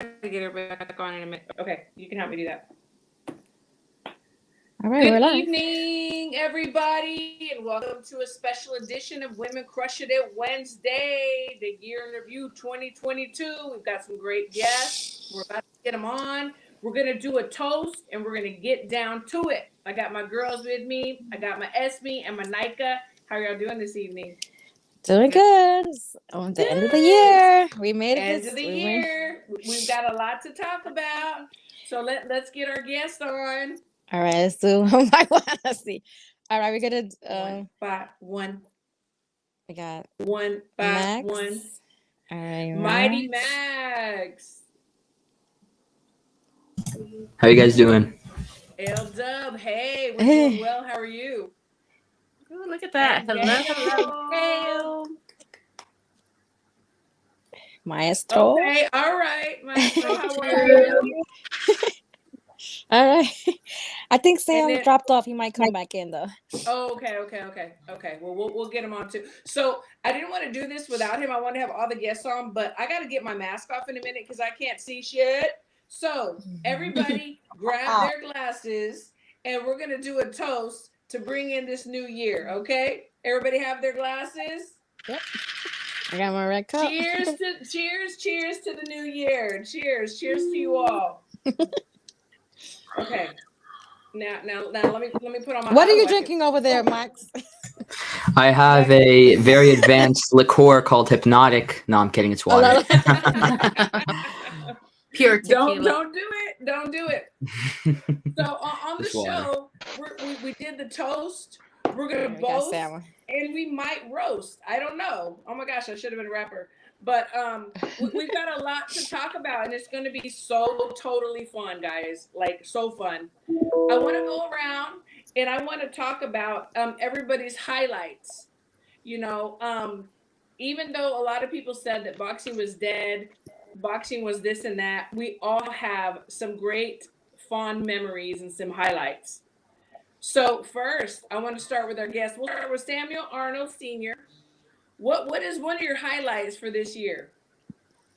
to get everybody back on in a minute. Okay, you can help me do that. All right, Good we're live. evening, everybody, and welcome to a special edition of Women Crush It At Wednesday, the year in review 2022. We've got some great guests. We're about to get them on. We're going to do a toast, and we're going to get down to it. I got my girls with me. I got my Esme and my Nika. How are y'all doing this evening? Doing good. On the end of the year, we made it. End of the year. We've got a lot to talk about. So let's get our guest on. All right, let's do one by one. Let's see. All right, we're gonna. One by one. We got One by Max. one. All right, Mighty Max. How you guys doing? L Dub. Hey, we're doing well. How are you? Ooh, look at that. And Hello. Maestro. Okay, all right. Maestro, how are you? All right. I think Sam then- dropped off. He might come back in though. Oh, okay. Well, we'll get him on too. So I didn't want to do this without him. I want to have all the guests on, but I got to get my mask off in a minute because I can't see shit. So everybody grab their glasses and we're going to do a toast to bring in this new year. Okay. Everybody have their glasses. Yep. I got my red cup. Cheers to the new year. Cheers to you all. Okay. Now let me put on my. What are you drinking over there, Max? I have a very advanced liqueur called Hypnotic. No, I'm kidding. It's water. Pure tequila. Don't do it. So on the show, we did the toast. We're gonna boast, and we might roast. I don't know. Oh my gosh, I should have been a rapper. But we've got a lot to talk about, and it's going to be so totally fun, guys. Like, so fun. I want to go around, and I want to talk about everybody's highlights. You know, even though a lot of people said that boxing was dead, boxing was this and that, we all have some great fond memories and some highlights. So first, I want to start with our guest. We'll start with Samuel Arnold Sr. What is one of your highlights for this year?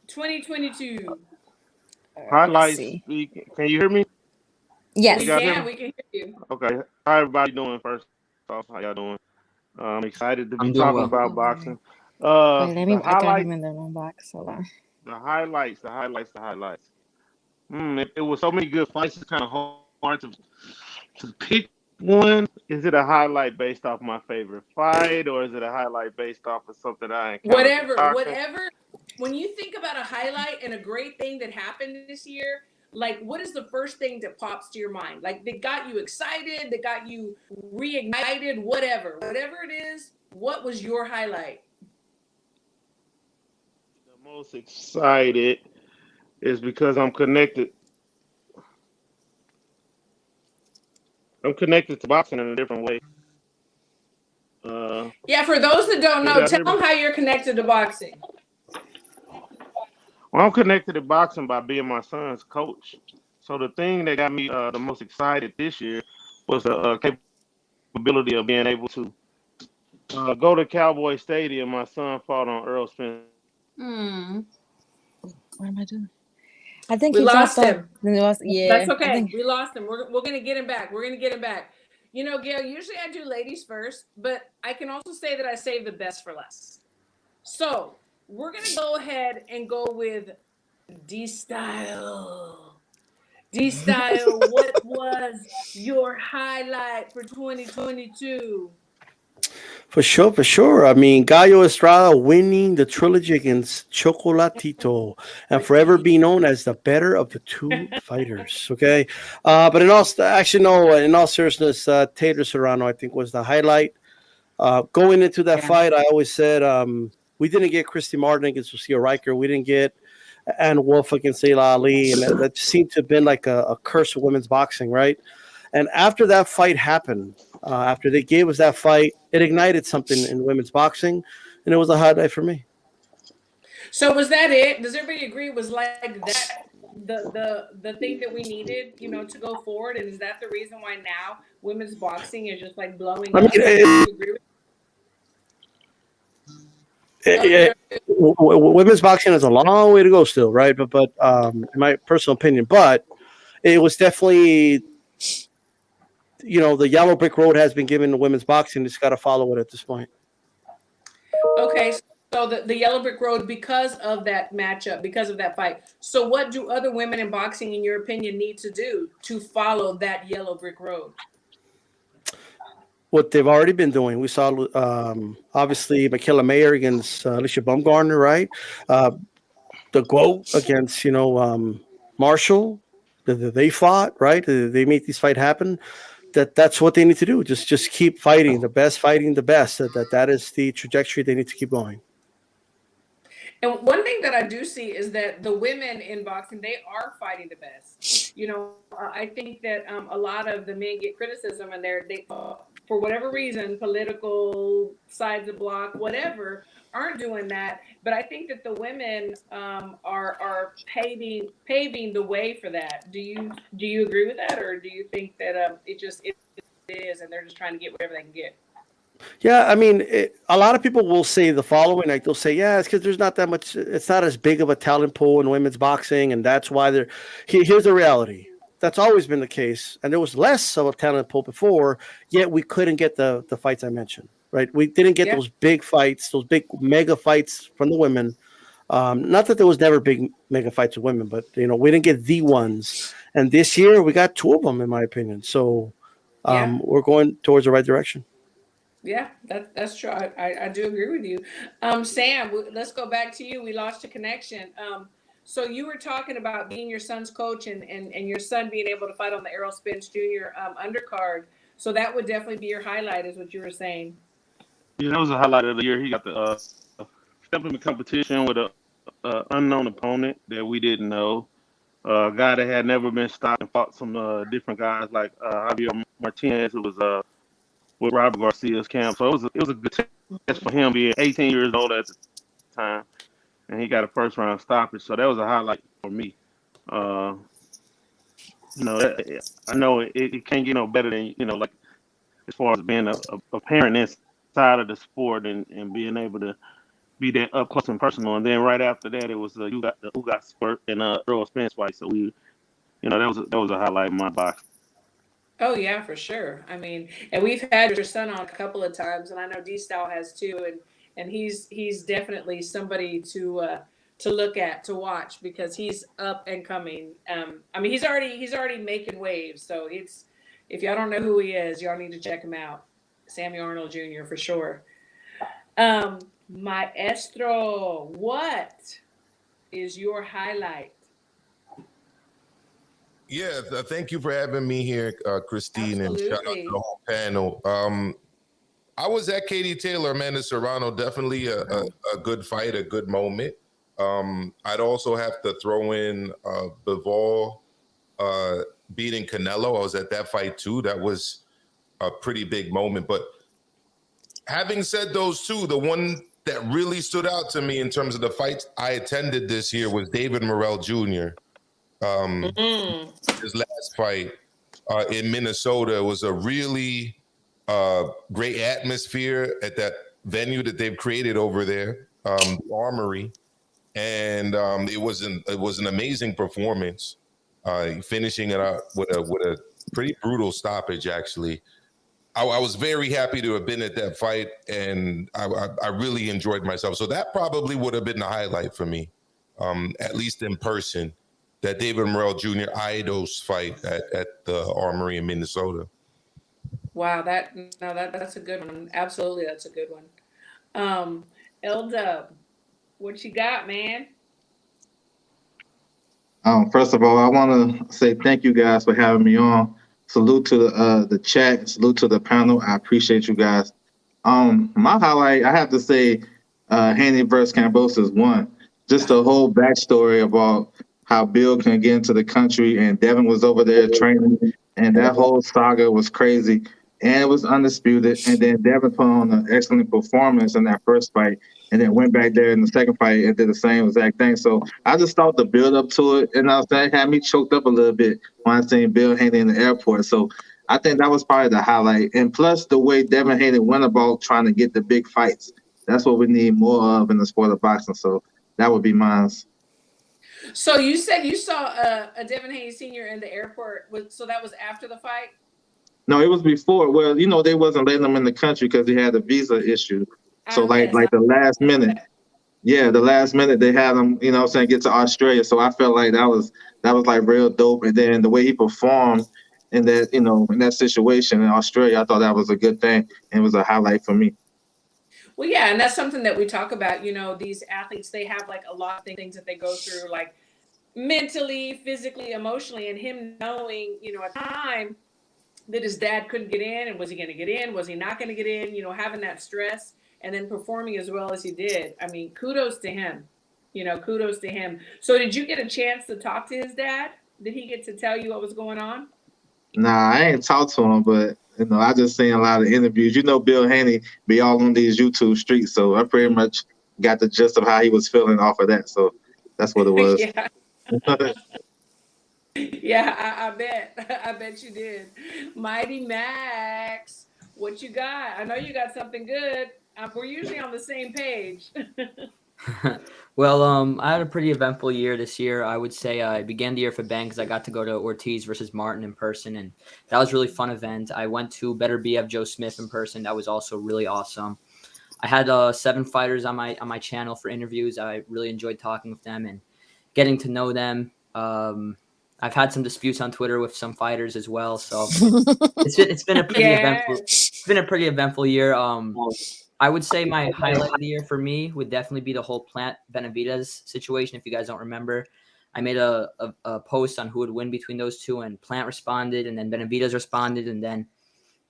2022. Highlights. Can you hear me? Yes. We can hear you. Okay. How everybody doing first off? How y'all doing? I'm excited to be talking about boxing. Wait, I got him in the wrong box. Hold on. The highlights. It was so many good fights. It's kind of hard to pick one. Is it a highlight based off my favorite fight, or is it a highlight based off of something I encountered? Whatever. When you think about a highlight and a great thing that happened this year, like, what is the first thing that pops to your mind? Like, that got you excited, that got you reignited, whatever it is. What was your highlight? The most excited is because I'm connected. I'm connected to boxing in a different way. Yeah, for those that don't know, tell them how you're connected to boxing. Well, I'm connected to boxing by being my son's coach. So the thing that got me the most excited this year was the capability of being able to go to Cowboy Stadium. My son fought on Earl Spence. What am I doing? I think we lost him. Yeah, that's okay. We lost him. We're gonna get him back. You know, Gail, usually I do ladies first, but I can also say that I save the best for last. So we're gonna go ahead and go with D-Style. D-Style, what was your highlight for 2022? For sure. I mean, Gallo Estrada winning the trilogy against Chocolatito and forever being known as the better of the two fighters. Okay. But in all seriousness, Taylor Serrano, I think, was the highlight. Going into that fight, I always said we didn't get Christy Martin against Lucia Riker. We didn't get Ann Wolf against Sayla Ali. And that seemed to have been like a curse of women's boxing, right? And after that fight happened, after they gave us that fight, it ignited something in women's boxing, and it was a highlight for me. So was that it? Does everybody agree it was like that the thing that we needed, you know, to go forward? And is that the reason why now women's boxing is just like blowing up? Women's boxing has a long way to go still, right? But in my personal opinion, but it was definitely, the yellow brick road has been given to women's boxing. It's got to follow it at this point. Okay, so the yellow brick road because of that matchup, because of that fight. So what do other women in boxing, in your opinion, need to do to follow that yellow brick road? What they've already been doing. We saw, obviously, Michaela Mayer against Alicia Baumgartner, right? The GOAT against, Marshall. They fought, right? They made this fight happen. That's what they need to do. Just keep fighting. The best fighting the best. That is the trajectory they need to keep going. And one thing that I do see is that the women in boxing, they are fighting the best. I think that a lot of the men get criticism, and they for whatever reason, political sides of block, whatever, aren't doing that. But I think that the women are paving the way for that. Do you agree with that, or do you think that it is, and they're just trying to get whatever they can get? Yeah, I mean, a lot of people will say the following, like they'll say, yeah, it's because there's not that much, it's not as big of a talent pool in women's boxing, and that's why they're, here's the reality. That's always been the case, and there was less of a talent pool before, yet we couldn't get the fights I mentioned, right? We didn't get those big fights, those big mega fights from the women. Not that there was never big mega fights with women, but, we didn't get the ones. And this year, we got 2 of them, in my opinion. So we're going towards the right direction. Yeah, that's true. I do agree with you. Sam, let's go back to you. We lost a connection. So you were talking about being your son's coach and your son being able to fight on the Errol Spence Jr. Undercard. So that would definitely be your highlight, is what you were saying. Yeah, that was a highlight of the year. He got to step in the competition with a unknown opponent that we didn't know. A guy that had never been stopped and fought some different guys like Javier Martinez, who was with Robert Garcia's camp. So it was a good test for him, being 18 years old at the time, and he got a first round stoppage. So that was a highlight for me. I know it can't get no better than, like as far as being a parent inside of the sport and being able to be that up close and personal. And then right after that, it was the Ugas Spurt and Errol Spence fight. So that was a highlight in my box. Oh yeah, for sure. I mean, and we've had your son on a couple of times, and I know D-Style has too, and he's definitely somebody to look at, to watch, because he's up and coming. I mean, he's already making waves. So if y'all don't know who he is, y'all need to check him out. Sammy Arnold Jr. for sure. Maestro, what is your highlight? Yeah, thank you for having me here, Christine. Absolutely. And shout out to the whole panel. I was at Katie Taylor, Amanda Serrano, definitely a good fight, a good moment. I'd also have to throw in Bivol beating Canelo. I was at that fight too. That was a pretty big moment. But having said those two, the one that really stood out to me in terms of the fights I attended this year was David Morrell Jr. His last fight in Minnesota was a really great atmosphere at that venue that they've created over there, the Armory, and it was an amazing performance. Finishing it out with a pretty brutal stoppage, actually. I was very happy to have been at that fight, and I really enjoyed myself. So that probably would have been the highlight for me, at least in person. That David Morrell Jr. Idos fight at the Armory in Minnesota. Wow, that's a good one. Absolutely, that's a good one. L-Dub, what you got, man? First of all, I want to say thank you guys for having me on. Salute to the chat. Salute to the panel. I appreciate you guys. My highlight, I have to say, Haney versus Kambosos won. Just the whole backstory about how Bill can get into the country, and Devin was over there training, and that whole saga was crazy, and it was undisputed. And then Devin put on an excellent performance in that first fight, and then went back there in the second fight and did the same exact thing. So I just thought the build up to it, and that had me choked up a little bit when I seen Bill Haney in the airport. So I think that was probably the highlight. And plus the way Devin Haney went about trying to get the big fights. That's what we need more of in the sport of boxing. So that would be mine. So you said you saw a Devin Haney Sr. in the airport. So that was after the fight? No, it was before. Well, they wasn't letting him in the country because he had a visa issue. So like the last minute. Yeah, the last minute they had him, get to Australia. So I felt like that was like real dope. And then the way he performed in that, in that situation in Australia, I thought that was a good thing. And it was a highlight for me. Well, yeah, and that's something that we talk about. These athletes, they have like a lot of things that they go through, like mentally, physically, emotionally, and him knowing, at the time that his dad couldn't get in, and was he going to get in? Was he not going to get in? Having that stress and then performing as well as he did. I mean, kudos to him. Kudos to him. So did you get a chance to talk to his dad? Did he get to tell you what was going on? Nah, I ain't talked to him, but I just seen a lot of interviews. Bill Haney be all on these YouTube streets, so I pretty much got the gist of how he was feeling off of that. So that's what it was. Yeah. Yeah, I bet. I bet you did. Mighty Max, what you got? I know you got something good. We're usually on the same page. Well, I had a pretty eventful year this year. I would say I began the year for bang because I got to go to Ortiz versus Martin in person, and that was a really fun event. I went to Better BF Joe Smith in person. That was also really awesome. I had 7 fighters on my channel for interviews. I really enjoyed talking with them and getting to know them. I've had some disputes on Twitter with some fighters as well, so it's been a pretty eventful year. I would say my highlight of the year for me would definitely be the whole Plant Benavidez situation. If you guys don't remember, I made a post on who would win between those two, and Plant responded, and then Benavidez responded, and then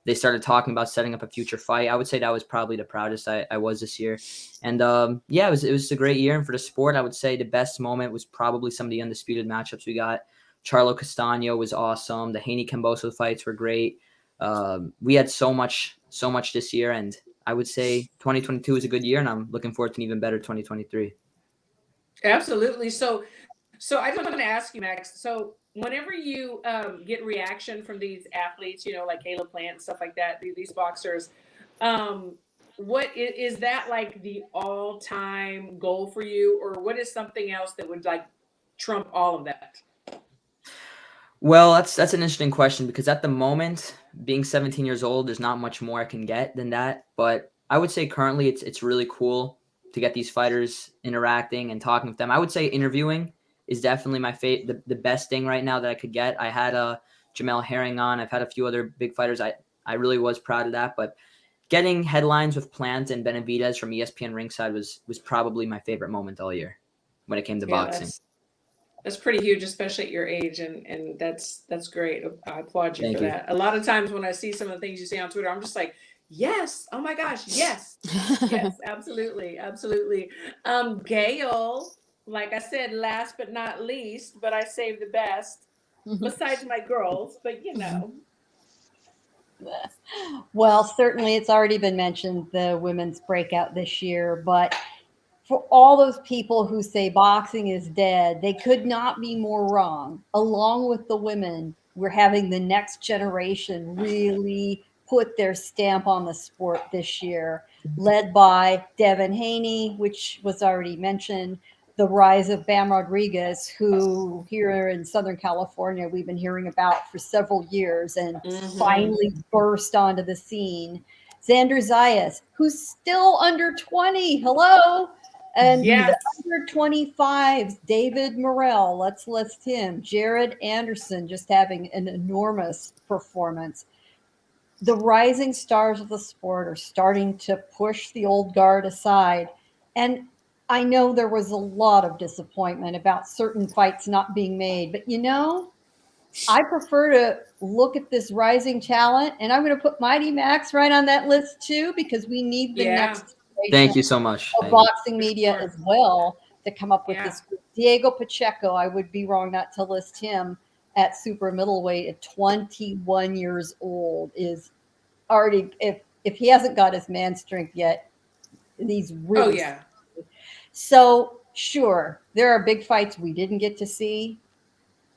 they started talking about setting up a future fight. I would say that was probably the proudest I was this year. And it was a great year. And for the sport, I would say the best moment was probably some of the undisputed matchups we got. Charlo Castano was awesome. The Haney Camboso fights were great. We had so much this year, and I would say 2022 is a good year, and I'm looking forward to an even better 2023. Absolutely. So I just want to ask you, Max. So whenever you get reaction from these athletes, like Caleb Plant and stuff like that, these boxers, what is that like the all-time goal for you, or what is something else that would like trump all of that? Well, that's an interesting question, because at the moment, being 17 years old, there's not much more I can get than that. But I would say currently it's really cool to get these fighters interacting and talking with them. I would say interviewing is definitely my the best thing right now that I could get. I had Jamel Herring on. I've had a few other big fighters. I really was proud of that. But getting headlines with Plant and Benavidez from ESPN Ringside was probably my favorite moment all year when it came to boxing. That's pretty huge, especially at your age, and that's great. I applaud you for that. A lot of times when I see some of the things you say on Twitter, I'm just like, yes, oh my gosh, yes, yes, absolutely. Gail, like I said, last but not least, but I saved the best, besides my girls, but Well, certainly it's already been mentioned, the women's breakout this year, but for all those people who say boxing is dead, they could not be more wrong. Along with the women, we're having the next generation really put their stamp on the sport this year, led by Devin Haney, which was already mentioned, the rise of Bam Rodriguez, who here in Southern California, we've been hearing about for several years and finally burst onto the scene. Xander Zayas, who's still under 20. Hello. And the under 25s, David Morrell, let's list him. Jared Anderson, just having an enormous performance. The rising stars of the sport are starting to push the old guard aside. And I know there was a lot of disappointment about certain fights not being made, but I prefer to look at this rising talent, and I'm going to put Mighty Max right on that list too, because we need the next. Thank you so much. Of boxing media as well to come up with this. Diego Pacheco, I would be wrong not to list him at super middleweight at 21 years old, is already, if he hasn't got his man strength yet, he's really. So sure, there are big fights we didn't get to see,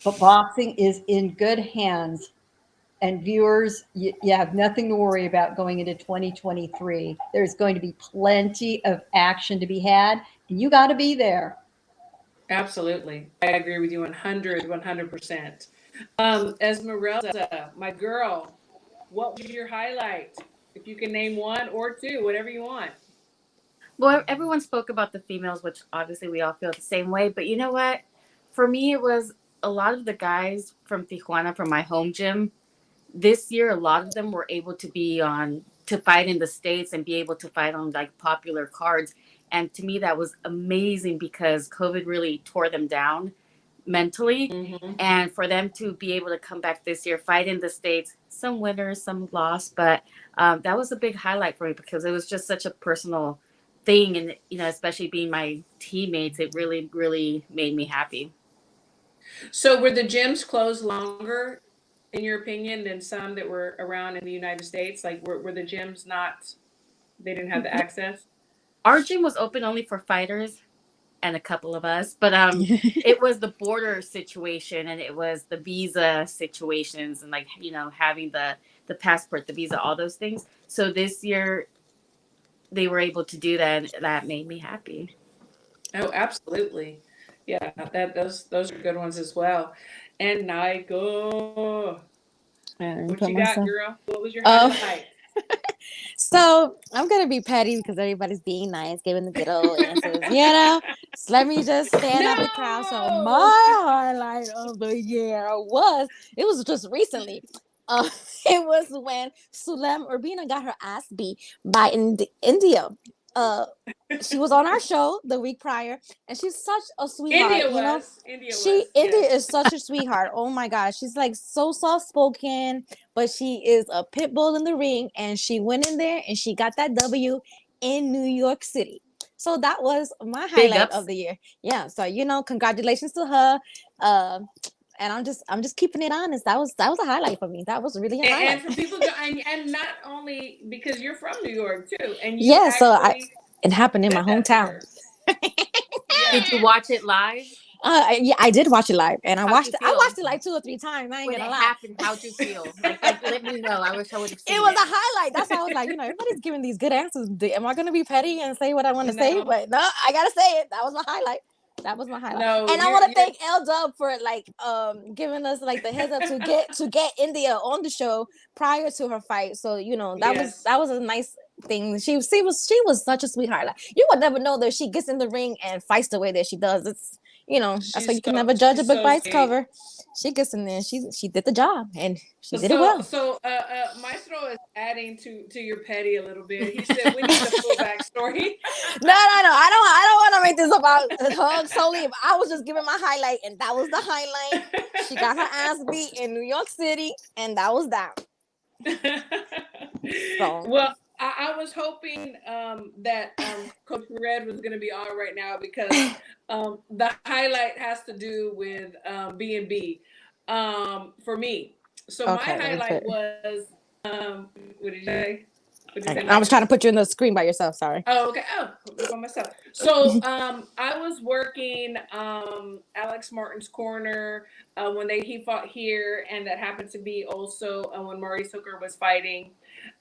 but boxing is in good hands and viewers, you have nothing to worry about going into 2023. There's going to be plenty of action to be had, and you got to be there. Absolutely. I agree with you 100%. Esmeralda, my girl, what was your highlight? If you can name one or two, whatever you want. Well, everyone spoke about the females, which obviously we all feel the same way. But you know what? For me, it was a lot of the guys from Tijuana, from my home gym. This year, a lot of them were able to fight in the States and be able to fight on like popular cards. And to me, that was amazing because COVID really tore them down mentally. Mm-hmm. And for them to be able to come back this year, fight in the States, some winners, some lost. But that was a big highlight for me because it was just such a personal thing. And, you know, especially being my teammates, it really, really made me happy. So were the gyms closed longer, in your opinion, than some that were around in the United States? Like, were the gyms they didn't have the access? Our gym was open only for fighters and a couple of us, but it was the border situation and it was the visa situations and like, you know, having the passport, the visa, all those things. So this year they were able to do that, and that made me happy. Oh, absolutely. Yeah, those are good ones as well. And Naiko, what you got, girl? What was your highlight? So I'm gonna be petty because everybody's being nice, giving the good old answers, you know. So let me just stand up the crowd. So my highlight of the year was just recently. It was when Sulem Urbina got her ass beat by India. She was on our show the week prior, and she's such a sweetheart. India is such a sweetheart. Oh my gosh, she's like so soft spoken, but she is a pit bull in the ring, and she went in there and she got that W in New York City. So that was my highlight of the year. Yeah, so you know, congratulations to her. And I'm just keeping it honest. That was a highlight for me. That was really a highlight. And for people and not only because you're from New York too, and it happened in my hometown. Did you watch it live? Yeah, I did watch it live, and I watched it like 2 or 3 times. I ain't when gonna it lie. happened, how'd you feel? Like, let me know. I wish I would have seen it. It was a highlight. That's why I was like, you know, everybody's giving these good answers. Am I gonna be petty and say what I want to say? But no, I gotta say it. That was my highlight. No, and I want to thank L Dub for like giving us like the heads up to get India on the show prior to her fight. So you know that was a nice thing. She was such a sweetheart. Like, you would never know that she gets in the ring and fights the way that she does. It's, you know, that's why you can never judge a book by its cover. She gets in there. She did the job, and she did it well. So Maestro is adding to your petty a little bit. He said we need the full backstory. No. I don't want to make this about her solely. I was just giving my highlight, and that was the highlight. She got her ass beat in New York City, and that was that. So. Well, I was hoping that Coach Red was going to be on right now because the highlight has to do with B&B for me. So my highlight was what did you say? I was trying to put you in the screen by yourself. Sorry. Oh, okay. Oh, by myself. So I was working Alex Martin's corner when he fought here, and that happened to be also when Maurice Hooker was fighting.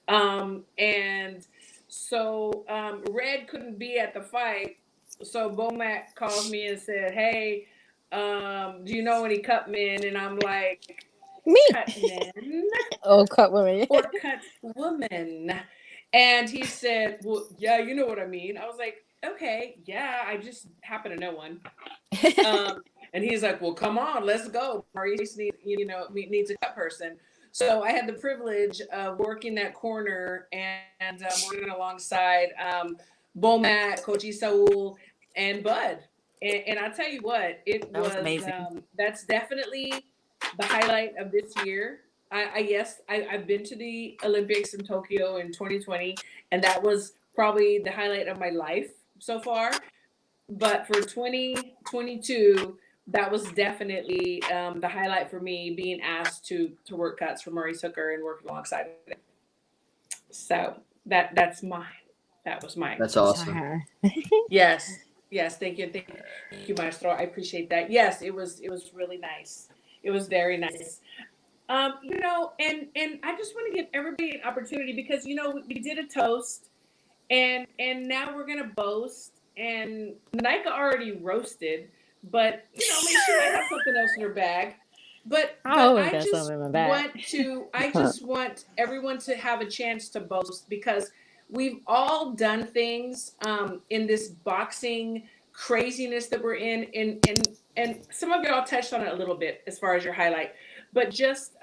And so Red couldn't be at the fight. So Bomac called me and said, "Hey, do you know any cutmen?" And I'm like, "Me, cutmen? Oh, cut women, or cut woman?" And he said, "Well, yeah, you know what I mean." I was like, "Okay, yeah, I just happen to know one." And he's like, "Well, come on, let's go. Maurice needs a cut person." So I had the privilege of working that corner and working alongside Bomac, Coach Saul, and Bud. And I'll tell you what, it was amazing. That's definitely the highlight of this year. I've been to the Olympics in Tokyo in 2020, and that was probably the highlight of my life so far. But for 2022, that was definitely the highlight for me, being asked to work cuts for Maurice Hooker and work alongside him. So that's mine. That was mine. That's awesome. Yes. Thank you, Maestro. I appreciate that. Yes, it was really nice. It was very nice. You know, and I just want to give everybody an opportunity because you know we did a toast, and now we're gonna boast. And Nika already roasted, but you know maybe she might have something else in her bag. I But always I got just something in my bag. I just want everyone to have a chance to boast because we've all done things in this boxing craziness that we're in, and some of y'all touched on it a little bit as far as your highlight, but just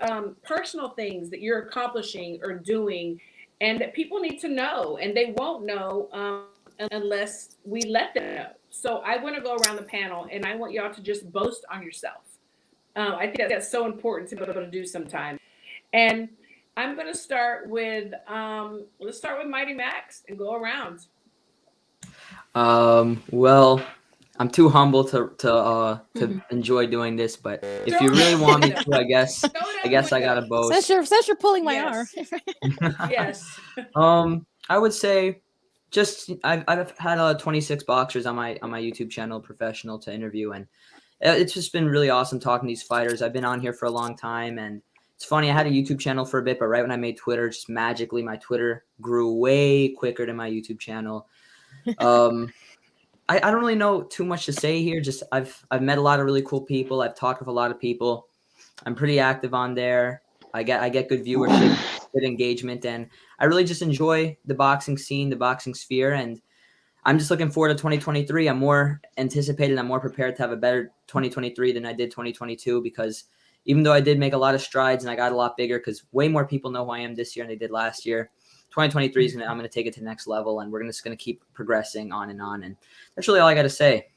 personal things that you're accomplishing or doing, and that people need to know, and they won't know unless we let them know. So I want to go around the panel, and I want y'all to just boast on yourself. I think that's so important to be able to do sometimes. And I'm going to start with let's start with Mighty Max and go around. Well, I'm too humble to enjoy doing this, but if you really want me to, I guess I gotta boast. Since you're pulling my arm. Yes. I would say just I've had 26 boxers on my YouTube channel, professional, to interview, and it's just been really awesome talking to these fighters. I've been on here for a long time, and it's funny. I had a YouTube channel for a bit, but right when I made Twitter, just magically my Twitter grew way quicker than my YouTube channel. I don't really know too much to say here. Just I've met a lot of really cool people. I've talked with a lot of people. I'm pretty active on there. I get good viewership, good engagement, and I really just enjoy the boxing scene, the boxing sphere, and I'm just looking forward to 2023. I'm more anticipated. I'm more prepared to have a better 2023 than I did 2022 because even though I did make a lot of strides and I got a lot bigger because way more people know who I am this year than they did last year, 2023 is I'm going to take it to the next level, and we're just going to keep progressing on, and that's really all I got to say.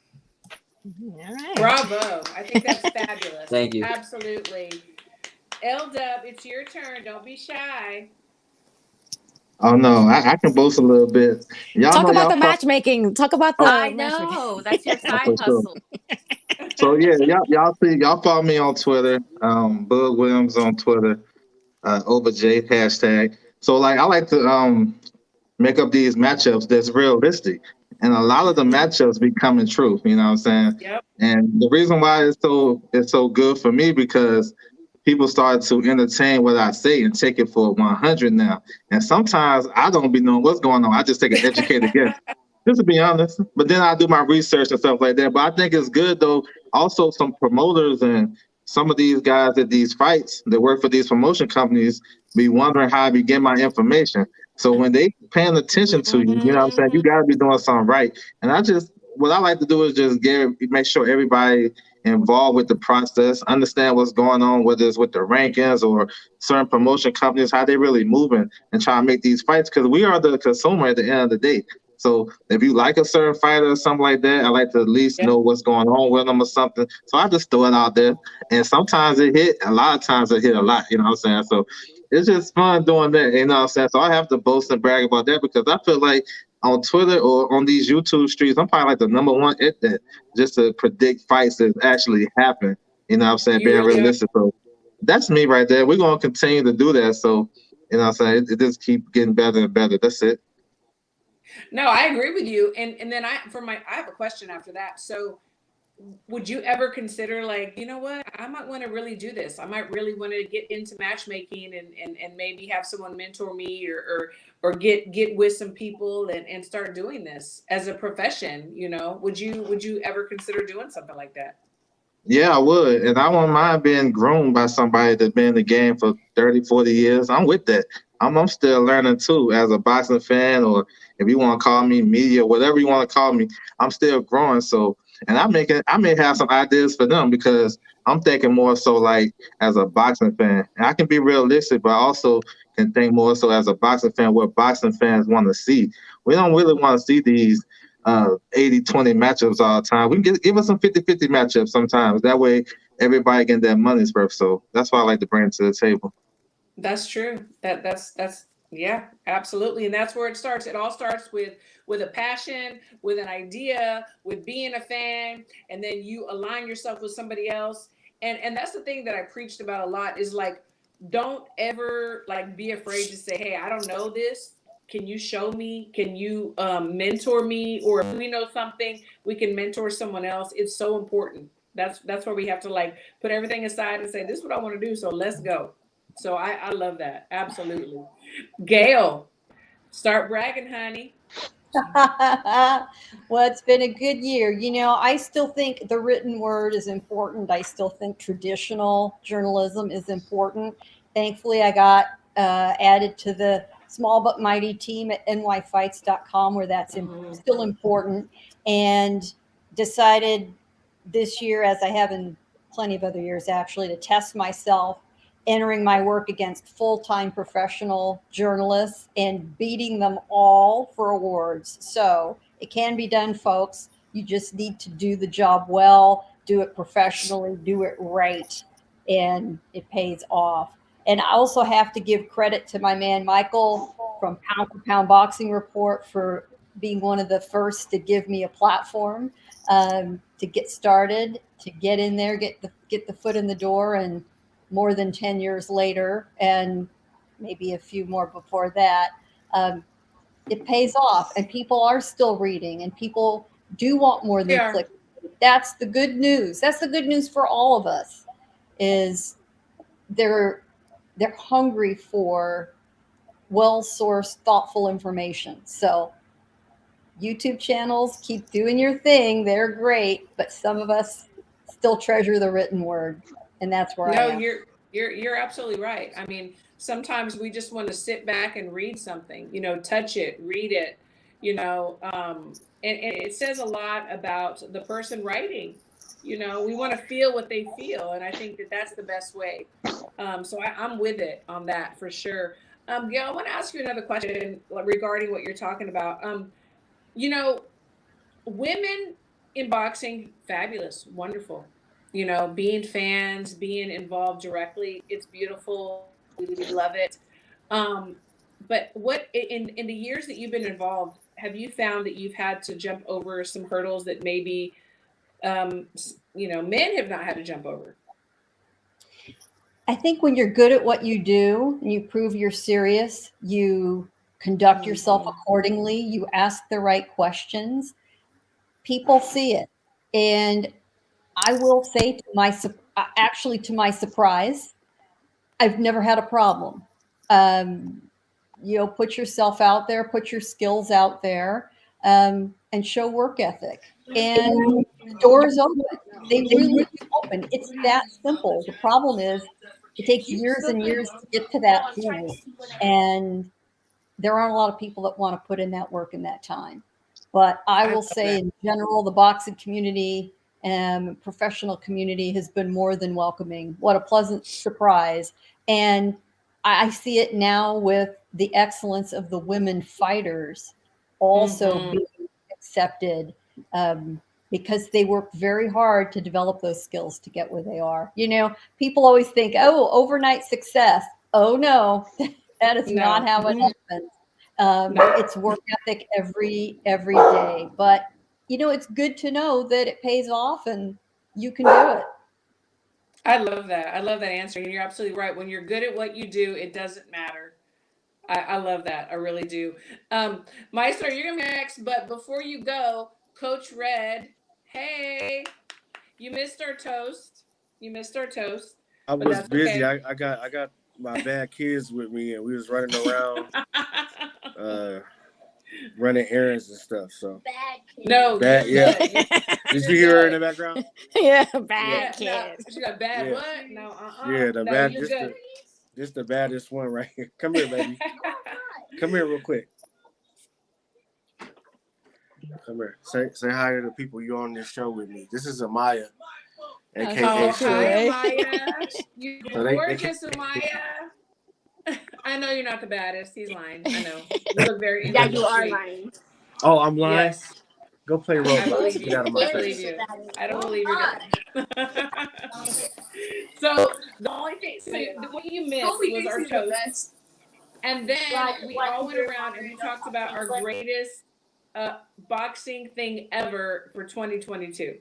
All right. Bravo! I think that's fabulous. Thank you. Absolutely. L-Dub, it's your turn. Don't be shy. Oh no, I can boast a little bit. Y'all Talk know about y'all the matchmaking. Talk about the I matchmaking. know that's your side for sure. hustle. So yeah, y'all follow me on Twitter, Bug Williams on Twitter, OverJ hashtag. So like I like to make up these matchups that's realistic. And a lot of the matchups be coming true, you know what I'm saying? Yep. And the reason why it's so good for me because people start to entertain what I say and take it for 100 now. And sometimes I don't be knowing what's going on. I just take an educated guess, just to be honest. But then I do my research and stuff like that. But I think it's good though. Also, some promoters and some of these guys at these fights that work for these promotion companies be wondering how I be getting my information. So when they paying attention to you, you know what I'm saying, you gotta be doing something right. And what I like to do is just make sure everybody involved with the process, understand what's going on, whether it's with the rankings or certain promotion companies, how they really moving and try to make these fights. Because we are the consumer at the end of the day. So if you like a certain fighter or something like that, I like to at least know what's going on with them or something. So I just throw it out there. And sometimes it hit, a lot of times it hit a lot, you know what I'm saying? So it's just fun doing that, you know what I'm saying? So I have to boast and brag about that because I feel like on Twitter or on these YouTube streets, I'm probably like the number one at that, just to predict fights that actually happen, you know what I'm saying, being realistic. So that's me right there. We're going to continue to do that. So, you know what I'm saying, it just keep getting better and better. That's it. No, I agree with you. And then I have a question after that. So would you ever consider like, you know what, I might want to really do this. I might really want to get into matchmaking and maybe have someone mentor me or get with some people and start doing this as a profession, you know? Would you ever consider doing something like that? Yeah, I would. And I won't mind being groomed by somebody that's been in the game for 30, 40 years. I'm with that. I'm still learning too as a boxing fan, or if you want to call me media, whatever you want to call me, I'm still growing. So, and I may have some ideas for them because I'm thinking more so like as a boxing fan. And I can be realistic, but I also can think more so as a boxing fan what boxing fans want to see. We don't really want to see these 80-20 matchups all the time. We can give us some 50-50 matchups sometimes. That way everybody get their money's worth. So that's why I like to bring it to the table. That's true. That's yeah, absolutely. And that's where it starts. It all starts with a passion, with an idea, with being a fan, and then you align yourself with somebody else. And that's the thing that I preached about a lot is like, don't ever like be afraid to say, hey, I don't know this. Can you show me? Can you mentor me? Or if we know something, we can mentor someone else. It's so important. That's where we have to like put everything aside and say, this is what I want to do. So let's go. So I love that. Absolutely. Gail, start bragging, honey. Well, it's been a good year. You know, I still think the written word is important. I still think traditional journalism is important. Thankfully, I got added to the small but mighty team at nyfights.com, where that's still important, and decided this year, as I have in plenty of other years actually, to test myself, entering my work against full-time professional journalists and beating them all for awards. So it can be done, folks. You just need to do the job well, do it professionally, do it right, and it pays off. And I also have to give credit to my man Michael from Pound for Pound Boxing Report for being one of the first to give me a platform to get started, to get in there, get the foot in the door. And more than 10 years later, and maybe a few more before that, it pays off, and people are still reading, and people do want more than click. That's the good news. That's the good news for all of us, is they're hungry for well-sourced, thoughtful information. So YouTube channels, keep doing your thing. They're great, but some of us still treasure the written word. And that's where I am. You're absolutely right. I mean, sometimes we just want to sit back and read something, you know, touch it, read it, you know, and it says a lot about the person writing. You know, we want to feel what they feel, and I think that that's the best way. So I'm with it on that for sure. Gail, I want to ask you another question regarding what you're talking about. You know, women in boxing, fabulous, wonderful. You know, being fans, being involved directly, it's beautiful. We love it. But what in the years that you've been involved, have you found that you've had to jump over some hurdles that maybe you know, men have not had to jump over? I think when you're good at what you do and you prove you're serious, you conduct yourself accordingly, you ask the right questions, people see it. And I will say, to my surprise, I've never had a problem. You know, put yourself out there, put your skills out there, and show work ethic. And doors open. They really open. It's that simple. The problem is it takes years and years to get to that point. And there aren't a lot of people that want to put in that work in that time. But I will say, in general, the boxing community and professional community has been more than welcoming. What a pleasant surprise. And I see it now with the excellence of the women fighters also being accepted, because they work very hard to develop those skills to get where they are. You know, people always think, oh, overnight success. Oh, no, that is not how it happens. It's work ethic every day. But, you know, it's good to know that it pays off and you can do it. I love that. I love that answer. And you're absolutely right. When you're good at what you do, it doesn't matter. I love that. I really do. Maestro, you're going to be next. But before you go, Coach Red, hey, you missed our toast. I was busy. Okay. I got my bad kids with me, and we was running around, running errands and stuff. So bad kids. No, bad. Yeah. Did you hear her in the background? Yeah, bad kids. No, she got bad. What? No. Yeah, the bad. This the baddest one right here. Come here, baby. Come here, real quick. Come here. Say hi to the people you on this show with me. This is Amaya. AKA hi, Amaya. You're gorgeous, Amaya. I know you're not the baddest. He's lying. I know. You look very yeah, you are lying. Oh, I'm lying? Yes. Go play Roblox. Get out of my face. I don't believe you're So the only thing, what you missed was our toast. And then we all went around and we talked about our greatest boxing thing ever for 2022.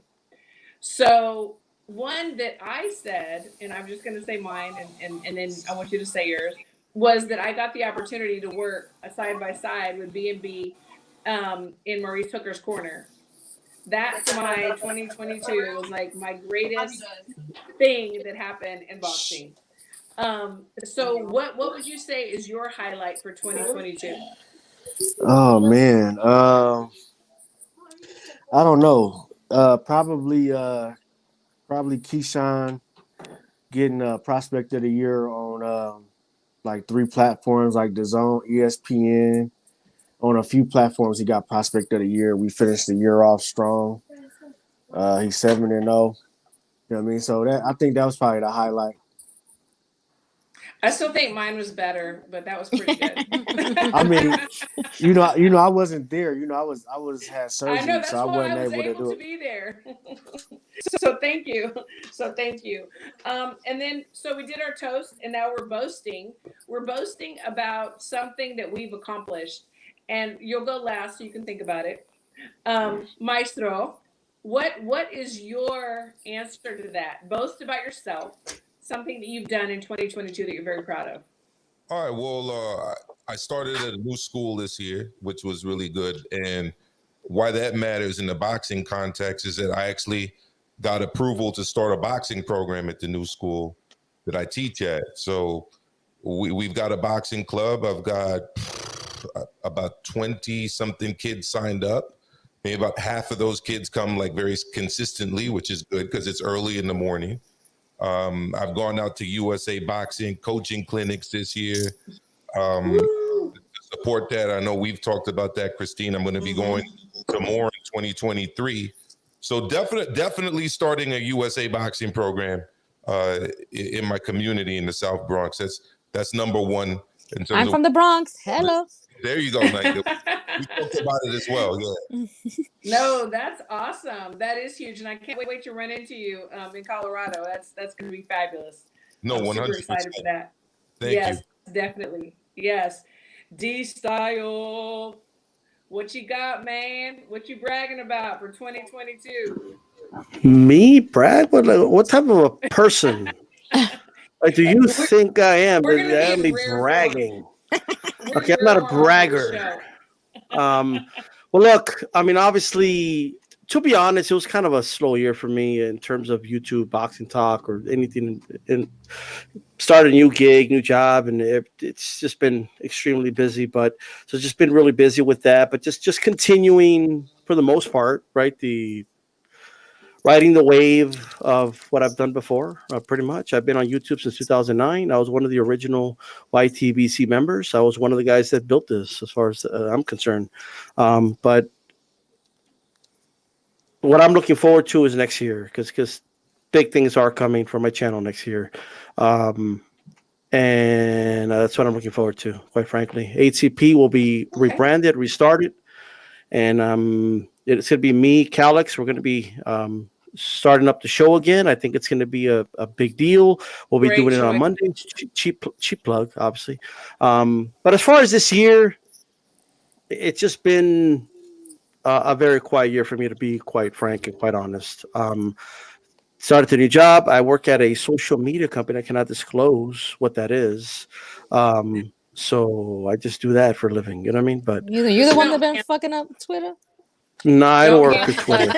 So one that I said, and I'm just going to say mine, and then I want you to say yours, was that I got the opportunity to work side by side with B&B in Maurice Hooker's corner. That's my 2022. It was like my greatest thing that happened in boxing. So what would you say is your highlight for 2022? Oh man, I don't know. Probably Keyshawn getting Prospect of the Year on like 3 platforms like DAZN, ESPN. On a few platforms, he got Prospect of the Year. We finished the year off strong. He's 7-0. You know what I mean? So I think that was probably the highlight. I still think mine was better, but that was pretty good. I mean, I wasn't there. I was had surgery, I know, that's so I why wasn't I was able able to be there. So thank you. And then so we did our toast, and now we're boasting. We're boasting about something that we've accomplished, and you'll go last so you can think about it. Maestro, what is your answer to that? Boast about yourself. Something that you've done in 2022 that you're very proud of. All right. Well, I started at a new school this year, which was really good. And why that matters in the boxing context is that I actually got approval to start a boxing program at the new school that I teach at. So we've got a boxing club. I've got about 20 something kids signed up. Maybe about half of those kids come like very consistently, which is good because it's early in the morning. I've gone out to USA Boxing coaching clinics this year. To support that, I know we've talked about that, Christine. I'm going to be going to more in 2023. So definitely starting a USA Boxing program in my community in the South Bronx. That's number one. I'm from the Bronx. Hello. There you go, Nike. We talked about it as well. Yeah. No, that's awesome. That is huge, and I can't wait to run into you in Colorado. That's going to be fabulous. No, 100%. Super excited for that. Thank you. Definitely. Yes. D-Style. What you got, man? What you bragging about for 2022? Me brag? What type of a person? Like, do you think I am? I am bragging. Okay, I'm not a bragger. Well, look, I mean, obviously, to be honest, it was kind of a slow year for me in terms of YouTube, Boxing Talk, or anything. And started a new gig, new job, and it's just been extremely busy. But so just been really busy with that. But just continuing for the most part, right? Riding the wave of what I've done before, pretty much. I've been on YouTube since 2009. I was one of the original YTBC members. I was one of the guys that built this, as far as I'm concerned. But what I'm looking forward to is next year, because big things are coming for my channel next year. And that's what I'm looking forward to, quite frankly. HCP will be rebranded, restarted. And it's going to be me, Calix. We're going to be starting up the show again. I think it's going to be a big deal. We'll be doing it on Monday. Cheap plug, obviously. But as far as this year, it's just been a very quiet year for me, to be quite frank and quite honest. Started a new job. I work at a social media company. I cannot disclose what that is. So I just do that for a living. You know what I mean? But you're the one that been fucking up Twitter? No, I don't work for Twitter.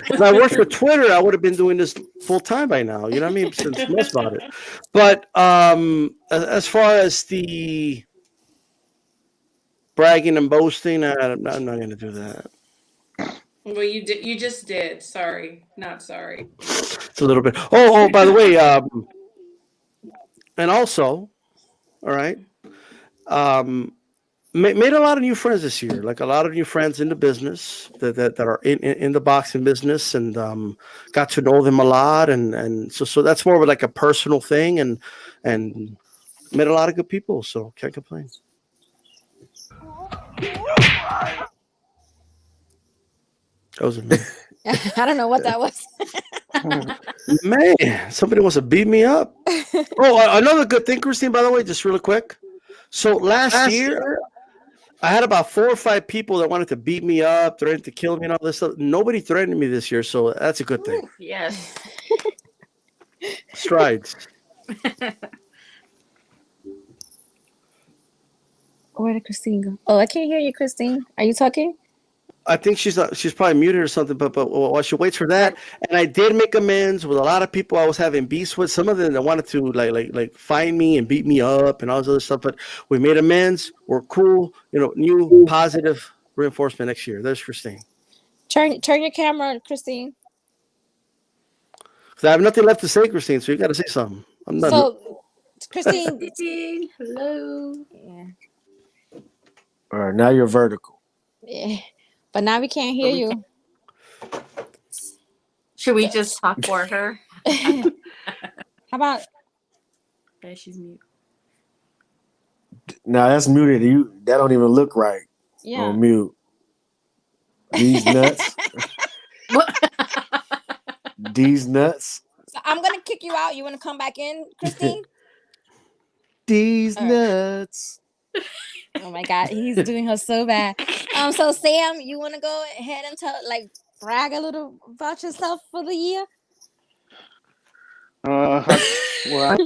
If I worked for Twitter, I would have been doing this full time by now. You know what I mean? Since most about it. But as far as the bragging and boasting, I'm not going to do that. Well, you did. You just did. Sorry, not sorry. It's a little bit. Oh, by the way, and also, all right. Made a lot of new friends this year, like a lot of new friends in the business that are in the boxing business, and got to know them a lot, and so that's more of like a personal thing, and met a lot of good people, so can't complain. That was me. I don't know what that was. Man, somebody wants to beat me up. Oh, another good thing, Christine, by the way, just really quick. So last year, I had about 4 or 5 people that wanted to beat me up, threatened to kill me and all this stuff. Nobody threatened me this year, so that's a good thing. Ooh, yes. Strides. Where did Christine go? Oh, I can't hear you, Christine. Are you talking? I think she's probably muted or something, but while she waits for that, and I did make amends with a lot of people I was having beefs with. Some of them that wanted to like find me and beat me up and all this other stuff, but we made amends. We're cool. New positive reinforcement next year. There's Christine. Turn your camera, Christine. I have nothing left to say, Christine. So you got to say something. I'm done. So, Christine, hello. Yeah. All right, now you're vertical. Yeah. But now we can't hear you. Should we just talk for her? How about? Okay, she's mute. Now that's muted. That don't even look right. Yeah. On mute. These nuts. These nuts. So I'm gonna kick you out. You want to come back in, Christine? These nuts. Oh my God, he's doing her so bad. So Sam, you want to go ahead and brag a little about yourself for the year? Well, I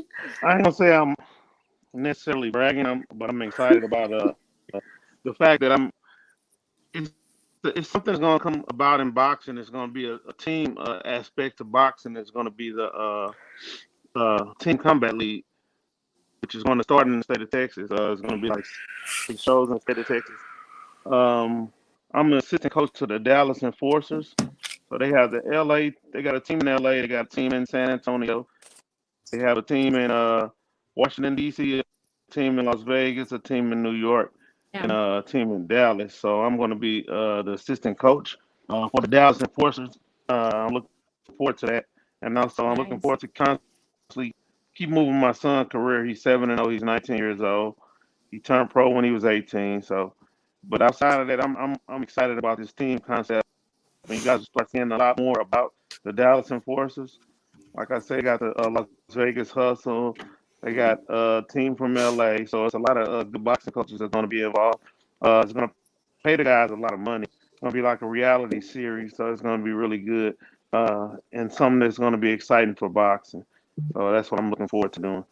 ain't gonna say I'm necessarily bragging, but I'm excited about the fact that if something's gonna come about in boxing, it's gonna be a team aspect to boxing. It's gonna be the Team Combat League, which is going to start in the state of Texas. It's going to be like 6 shows in the state of Texas. I'm an assistant coach to the Dallas Enforcers. So they have the LA, they got a team in LA, they got a team in San Antonio. They have a team in Washington, D.C., a team in Las Vegas, a team in New York, and a team in Dallas. So I'm going to be the assistant coach for the Dallas Enforcers. I'm looking forward to that. And also I'm looking forward to constantly keep moving my son's career. He's 7-0. He's 19 years old. He turned pro when he was 18. So, but outside of that, I'm excited about this team concept. I mean, you guys start seeing a lot more about the Dallas Enforcers. Like I said, got the Las Vegas Hustle. They got a team from LA. So it's a lot of good boxing coaches that's going to be involved. It's going to pay the guys a lot of money. It's going to be like a reality series. So it's going to be really good and something that's going to be exciting for boxing. So that's what I'm looking forward to doing.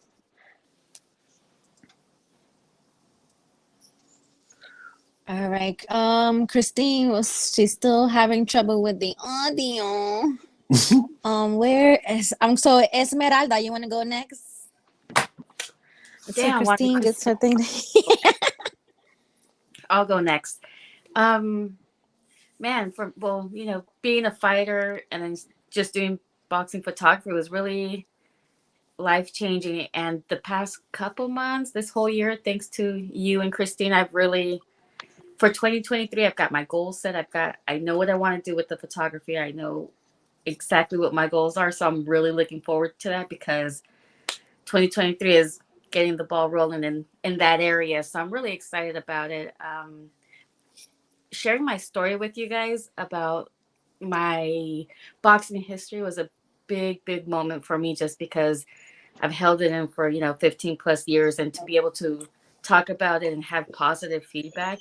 All right. Christine she's still having trouble with the audio. Where is so Esmeralda, you want to go next? Damn, Christine gets her thing. I'll go next. Man, being a fighter and then just doing boxing photography was really life-changing. And the past couple months, this whole year, thanks to you and Christine, I've really, for 2023, I've got my goals set. I know what I want to do with the photography. I know exactly what my goals are. So I'm really looking forward to that because 2023 is getting the ball rolling in that area. So I'm really excited about it. Sharing my story with you guys about my boxing history was a big moment for me, just because I've held it in for 15 plus years, and to be able to talk about it and have positive feedback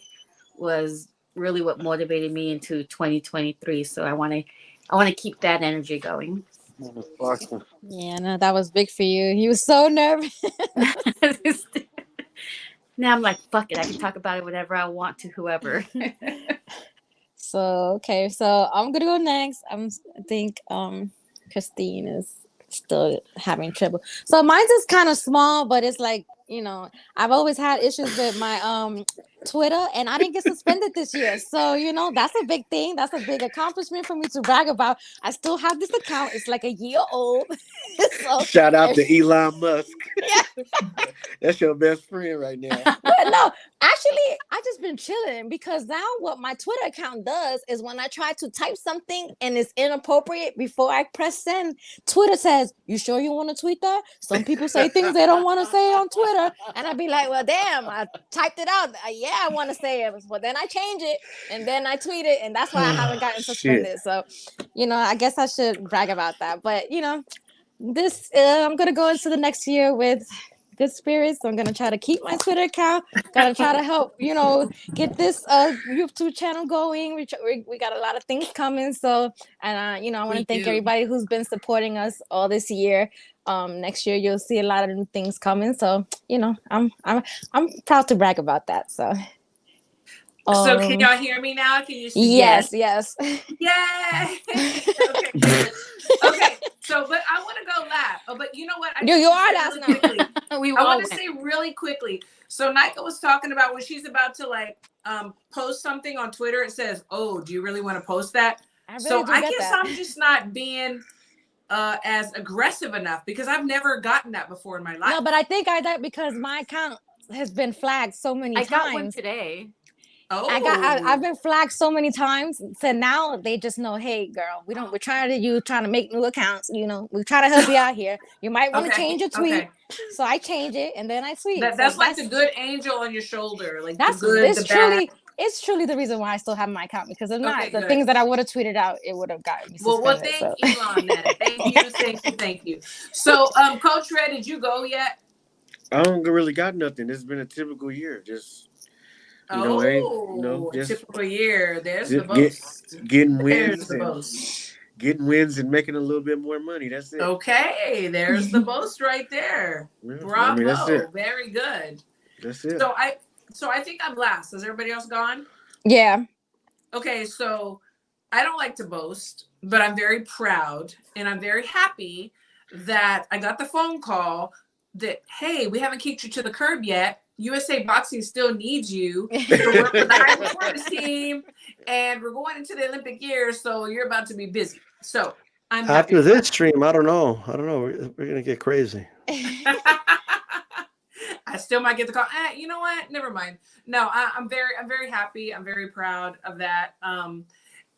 was really what motivated me into 2023. So I want to keep that energy going. Yeah, no, that was big for you. He was so nervous. Now I'm like, fuck it, I can talk about it whenever I want to, whoever. So I'm gonna go next. I think Christine is still having trouble. So mine's is kind of small, but it's like, I've always had issues with my Twitter, and I didn't get suspended this year. So, that's a big thing. That's a big accomplishment for me to brag about. I still have this account. It's like a year old. So, shout out to Elon Musk. Yeah. That's your best friend right now. But no, actually, I just been chilling, because now what my Twitter account does is when I try to type something and it's inappropriate, before I press send, Twitter says, "You sure you want to tweet that?" Some people say things they don't want to say on Twitter, and I'd be like, well, damn, I typed it out. Yeah, I want to say it, but then I change it and then I tweet it, and that's why I haven't gotten suspended. So, I guess I should brag about that. But this I'm gonna go into the next year with good spirits. So I'm gonna try to keep my Twitter account. Gotta try to help, get this YouTube channel going. We got a lot of things coming. So, and I want to thank everybody who's been supporting us all this year. Next year you'll see a lot of new things coming. So, I'm proud to brag about that. So. So can y'all hear me now? Can you see? Yes. Yay! Okay, good. Okay. So, but I want to go last. Oh, but you know what? You are last now. I want to say really quickly. So Nika was talking about when she's about to like post something on Twitter. It says, "Oh, do you really want to post that?" I guess I'm just not being as aggressive enough because I've never gotten that before in my life. No, but I think I did because my account has been flagged so many times. I got one today. Oh, I've been flagged so many times. So now they just know, hey, girl, we're trying to make new accounts. You know, we try to help you out here. You might want to change your tweet. Okay. So I change it and then I tweet. That's like the good angel on your shoulder. Like that's the good, the bad. It's truly the reason why I still have my account because if not, the things that I would have tweeted out, it would have gotten me suspended. Well, thank Elon then. Thank you. So, Coach Red, did you go yet? I don't really got nothing. It's been a typical year. Just just typical year. There's the boast. Getting wins and making a little bit more money. That's it. Okay, there's the boast right there. Yeah, Bravo. that's it. Very good. That's it. So I think I'm last. Is everybody else gone? Yeah. Okay, so I don't like to boast, but I'm very proud and I'm very happy that I got the phone call that, hey, we haven't kicked you to the curb yet. USA Boxing still needs you to work with the high performance team, and we're going into the Olympic years, so you're about to be busy. So I'm after this stream. I don't know. We're gonna get crazy. I still might get the call. You know what? Never mind. No, I'm very happy. I'm very proud of that.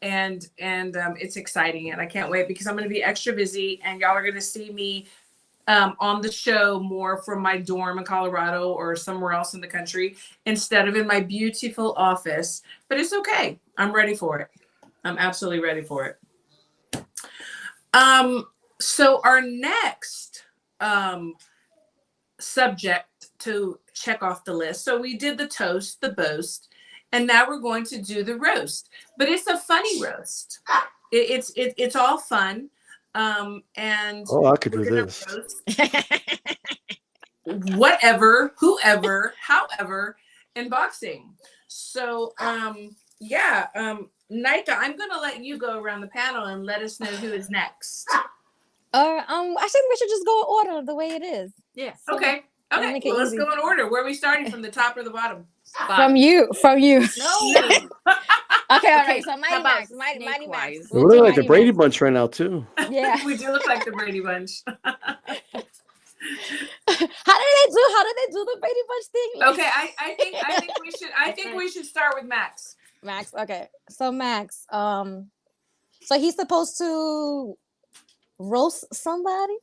And it's exciting, and I can't wait because I'm going to be extra busy, and y'all are going to see me on the show more from my dorm in Colorado or somewhere else in the country instead of in my beautiful office. But it's okay. I'm ready for it. I'm absolutely ready for it. So our next subject to check off the list. So we did the toast, the boast, and now we're going to do the roast. But it's a funny roast. It's all fun. And I could do this. Whatever, whoever, however, in boxing. So Nika, I'm gonna let you go around the panel and let us know who is next. I think we should just go in order the way it is. Yeah. Okay. Well, let's go in order. Where are we starting, from the top or the bottom? From you. No. Okay, all right. So Mighty Max. We look like the Brady Bunch right now too. Yeah, we do look like the Brady Bunch. How did they do the Brady Bunch thing? Okay, I think we should start with Max. Max. Okay, so Max. So he's supposed to roast somebody.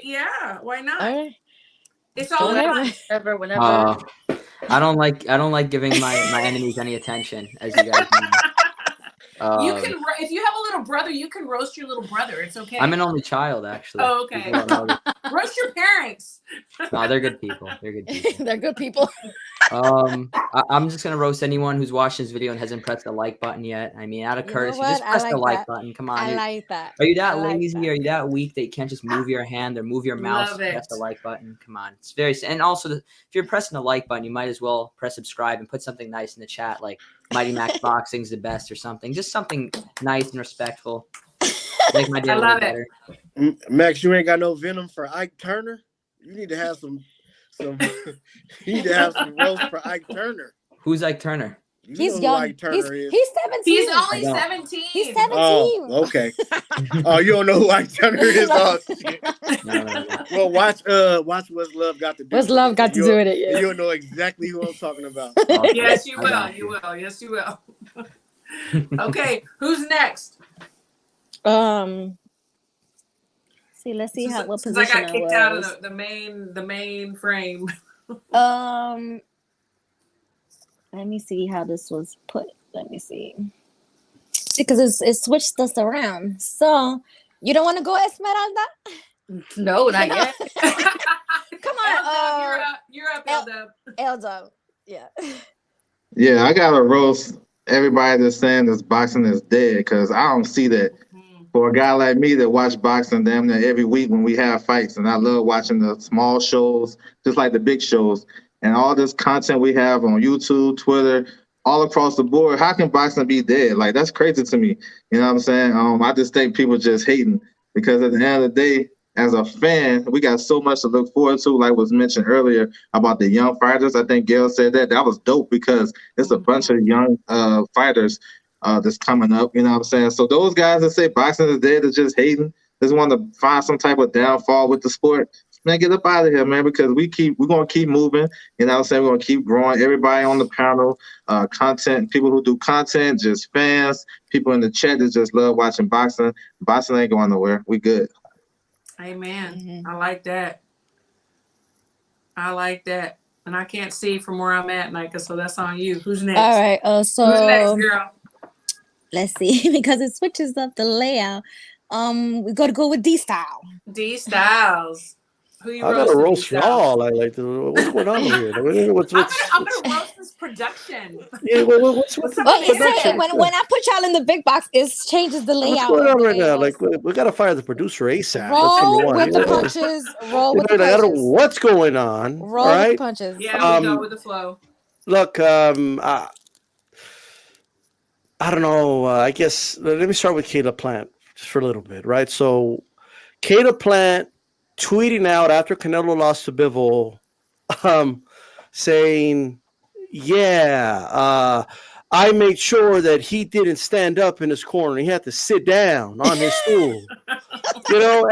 Yeah. Why not? All right. It's all whenever. I don't like giving my enemies any attention, as you guys know. You can, if you have a little brother, you can roast your little brother. It's okay. I'm an only child, actually. Oh, okay. Roast your parents. No, they're good people. They're good people. I'm just gonna roast anyone who's watched this video and hasn't pressed the like button yet. I mean, out of courtesy, just press the like button. Come on. I like that. Are you that lazy? Are you that weak that you can't just move your hand or move your mouse? Press the like button. Come on. It's very. And also, if you're pressing the like button, you might as well press subscribe and put something nice in the chat, like Mighty Max Boxing's the best or something. Just something nice and respectful. Make my day a little better. Max, you ain't got no venom for Ike Turner? You need to have some you need to have some roast for Ike Turner. Who's Ike Turner? He's young. He's 17. He's only 17. He's 17. Oh, okay. Oh, you don't know who Ike Turner is? Oh, shit. No. Well, watch What's Love Got to Do. What's Love Got to Do with it? Yeah. You'll know exactly who I'm talking about. Yes, you will. You will. Yes, you will. Okay, who's next? Let's see what position I got kicked out of the main frame. Let me see how this was put. Let me see. Because it switched us around. So you don't want to go Esmeralda? No, not yet. Come on. You're up, L-Dub. L-Dub. Yeah. Yeah, I gotta roast everybody that's saying this boxing is dead, because I don't see that. For a guy like me that watch boxing damn near every week when we have fights, and I love watching the small shows, just like the big shows, and all this content we have on YouTube, Twitter, all across the board. How can boxing be dead? Like, that's crazy to me. You know what I'm saying? I just think people just hating because at the end of the day, as a fan, we got so much to look forward to, like was mentioned earlier about the young fighters. I think Gail said that. That was dope because it's a bunch of young fighters that's coming up. You know what I'm saying? So those guys that say boxing is dead are just hating, just want to find some type of downfall with the sport. Man, get up out of here, man, because we're gonna keep moving. You know what I'm saying? We're gonna keep growing. Everybody on the panel, content, people who do content, just fans, people in the chat that just love watching boxing. Boxing ain't going nowhere. We good. Amen. I like that. I like that. And I can't see from where I'm at, Nika, so that's on you. Who's next? All right. So who's next, girl? Let's see, because it switches up the layout. We got to go with D Style. D Styles. Who you I gotta roast y'all. Like, what's going on here? I'm gonna roast this production. Yeah, what's the production? When I put y'all in the big box, it changes the layout. What's going on right now? Like, we gotta fire the producer ASAP. Roll with the punches. Roll with the punches. I don't know what's going on. Roll right? with the punches. Yeah, we go with the flow. Look, I don't know. I guess let me start with Caleb Plant just for a little bit, right? So, Caleb Plant tweeting out after Canelo lost to Bivol, saying, I made sure that he didn't stand up in his corner. He had to sit down on his stool.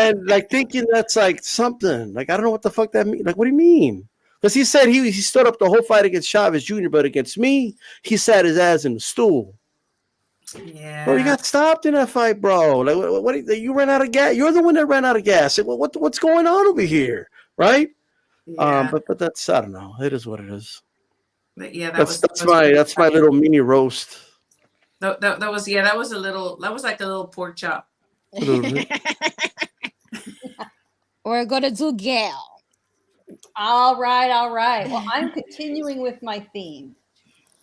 And like thinking that's like something. Like, I don't know what the fuck that means. Like, what do you mean? Because he said he stood up the whole fight against Chavez Jr., but against me, he sat his ass in the stool. Yeah. Bro, you got stopped in that fight, bro. Like, what you ran out of gas. You're the one that ran out of gas. What's going on over here, right? Yeah. But that's, I don't know. It is what it is. But yeah, that's my little mini roast. That was like a little pork chop. We're gonna do Gail. All right. Well, I'm continuing with my theme.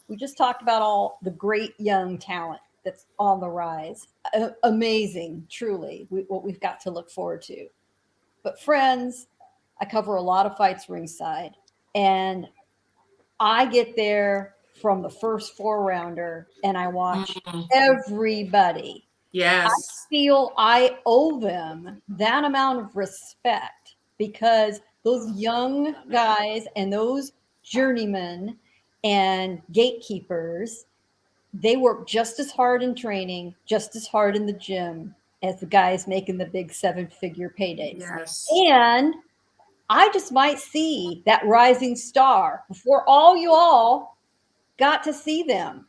We just talked about all the great young talent that's on the rise. Amazing, truly, what we've got to look forward to. But friends, I cover a lot of fights ringside, and I get there from the first 4-rounder, and I watch everybody. Yes. I feel I owe them that amount of respect because those young guys and those journeymen and gatekeepers, they work just as hard in training, just as hard in the gym as the guys making the big 7-figure paydays. Yes. And I just might see that rising star before all you all got to see them.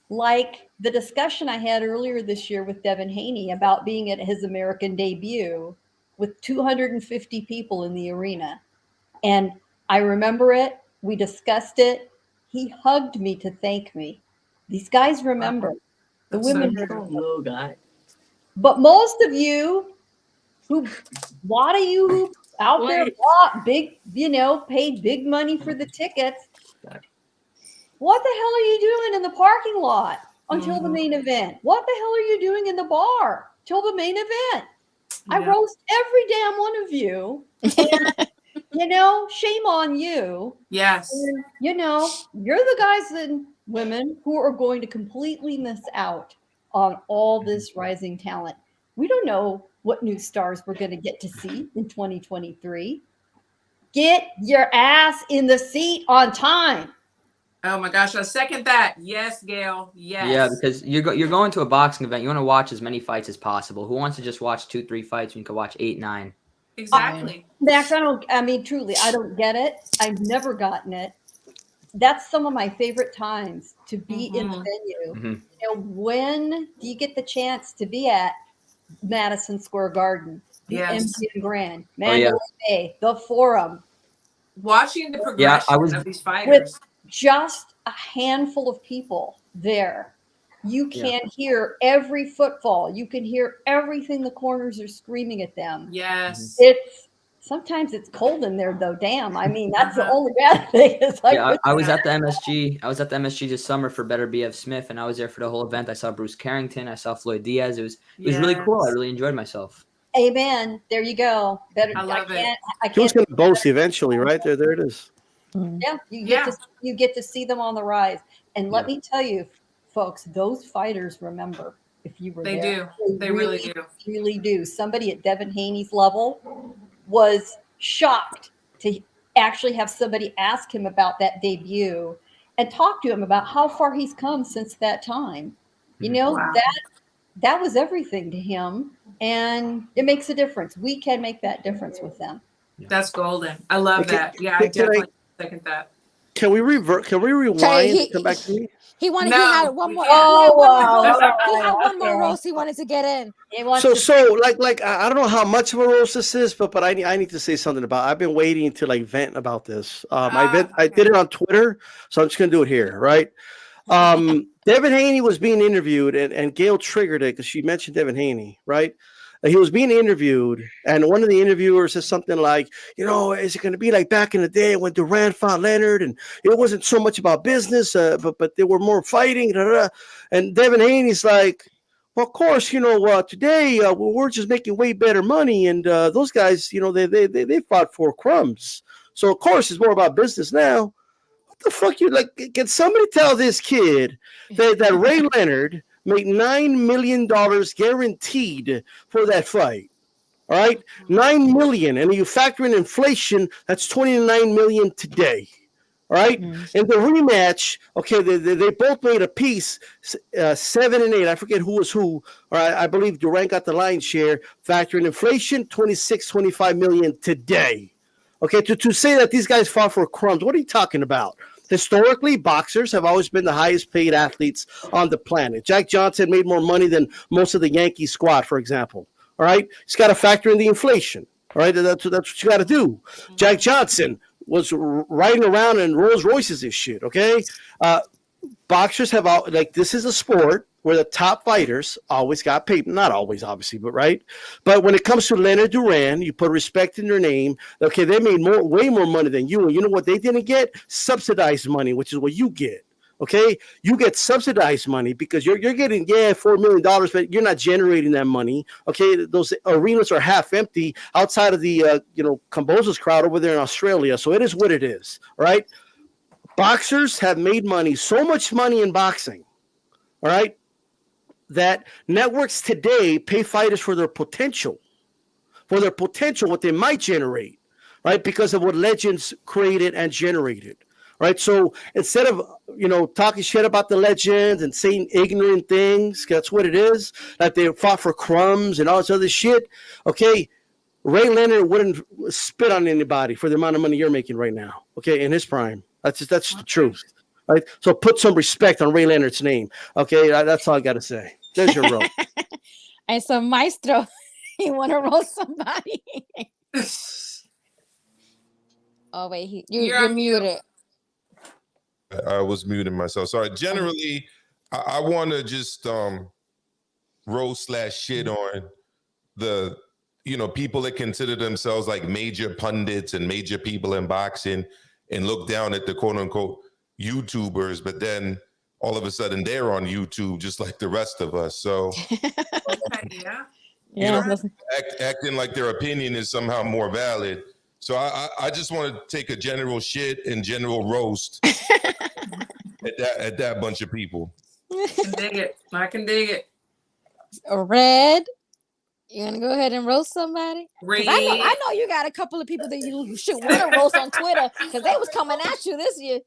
Like the discussion I had earlier this year with Devin Haney about being at his American debut with 250 people in the arena. And I remember it. We discussed it. He hugged me to thank me. These guys remember. The women little guy. But most of you a lot of you who out there bought big, paid big money for the tickets. What the hell are you doing in the parking lot until the main event? What the hell are you doing in the bar till the main event? I roast every damn one of you. And, shame on you. Yes. And, you're the guys and women who are going to completely miss out on all this rising talent. We don't know what new stars we're going to get to see in 2023. Get your ass in the seat on time. Oh my gosh, I second that. Yes, Gail. Yes. Yeah, because you're going to a boxing event. You want to watch as many fights as possible. Who wants to just watch 2-3 fights when you can watch 8, 9? Exactly. Max, truly, I don't get it. I've never gotten it. That's some of my favorite times to be in the venue. When do you get the chance to be at Madison Square Garden, the MGM Grand, Mandalay Bay, the Forum? Watching the progression of these fighters. With just a handful of people there. You can hear every footfall. You can hear everything the corners are screaming at them. Yes. Sometimes it's cold in there though. Damn. I mean, that's the only bad thing. It's like I was at the MSG. I was at the MSG this summer for Better BF Smith, and I was there for the whole event. I saw Bruce Carrington. I saw Floyd Diaz. It was really cool. I really enjoyed myself. Amen. There you go. I love it. He was going to boast eventually, right? There it is. Yeah, you get to see them on the rise. And let me tell you, folks, those fighters remember if you were They there. do. They really do. Really do. Somebody at Devin Haney's level was shocked to actually have somebody ask him about that debut and talk to him about how far he's come since that time. You know, that was everything to him, and it makes a difference. We can make that difference with them. That's golden. I love that. Yeah, I definitely second that. Can we revert? Can we rewind? Come back to me. He wanted. No. He had one more. He had one more roast. He wanted to get in. So like I don't know how much of a roast this is, but I need to say something about. I've been waiting to like vent about this. I did it on Twitter, so I'm just gonna do it here, right? Devin Haney was being interviewed, and Gail triggered it because she mentioned Devin Haney, right? He was being interviewed, and one of the interviewers says something like, you know, is it going to be like back in the day when Duran fought Leonard, and it wasn't so much about business, but they were more fighting, and Devin Haney's like, well, of course, you know, today we're just making way better money, and those guys, you know, they fought for crumbs, so of course it's more about business now. What the fuck you like? Can somebody tell this kid that Ray Leonard made $9 million guaranteed for that fight? All right, $9 million, and you factor in inflation, that's $29 million today. All right, in the rematch, okay, they both made a piece, 7 and 8. I forget who was who. All right, I believe Durant got the lion's share. Factor in inflation, $25 million today. Okay, to say that these guys fought for crumbs, what are you talking about? Historically, boxers have always been the highest paid athletes on the planet. Jack Johnson made more money than most of the Yankee squad, for example. All right, he's got to factor in the inflation. All right, that's what you got to do. Jack Johnson was riding around in Rolls Royces and shit. Okay, boxers have like this is a sport where the top fighters always got paid. Not always, obviously, but right. But when it comes to Leonard Duran, you put respect in their name. Okay, they made way more money than you. And you know what they didn't get? Subsidized money, which is what you get. Okay, you get subsidized money because you're getting $4 million, but you're not generating that money. Okay, those arenas are half empty outside of the Cambosos crowd over there in Australia. So it is what it is. All right, boxers have made money, so much money in boxing. All right, that networks today pay fighters for their potential, what they might generate, right? Because of what legends created and generated, right? So instead of, talking shit about the legends and saying ignorant things, that's what it is, that they fought for crumbs and all this other shit, okay, Ray Leonard wouldn't spit on anybody for the amount of money you're making right now, okay, in his prime. That's the truth. Right, so put some respect on Ray Leonard's name. Okay, that's all I got to say. There's your roast. And so, Maestro, you want to roast somebody? Oh wait, you're muted. I was muting myself. Sorry. Generally, I want to just roast / shit on the people that consider themselves like major pundits and major people in boxing, and look down at the quote unquote YouTubers, but then all of a sudden they're on YouTube just like the rest of us. So acting like their opinion is somehow more valid. So I just want to take a general shit and general roast at that bunch of people. I can dig it. Red, you want to go ahead and roast somebody? Red. I know you got a couple of people that you should want to roast on Twitter because they was coming at you this year.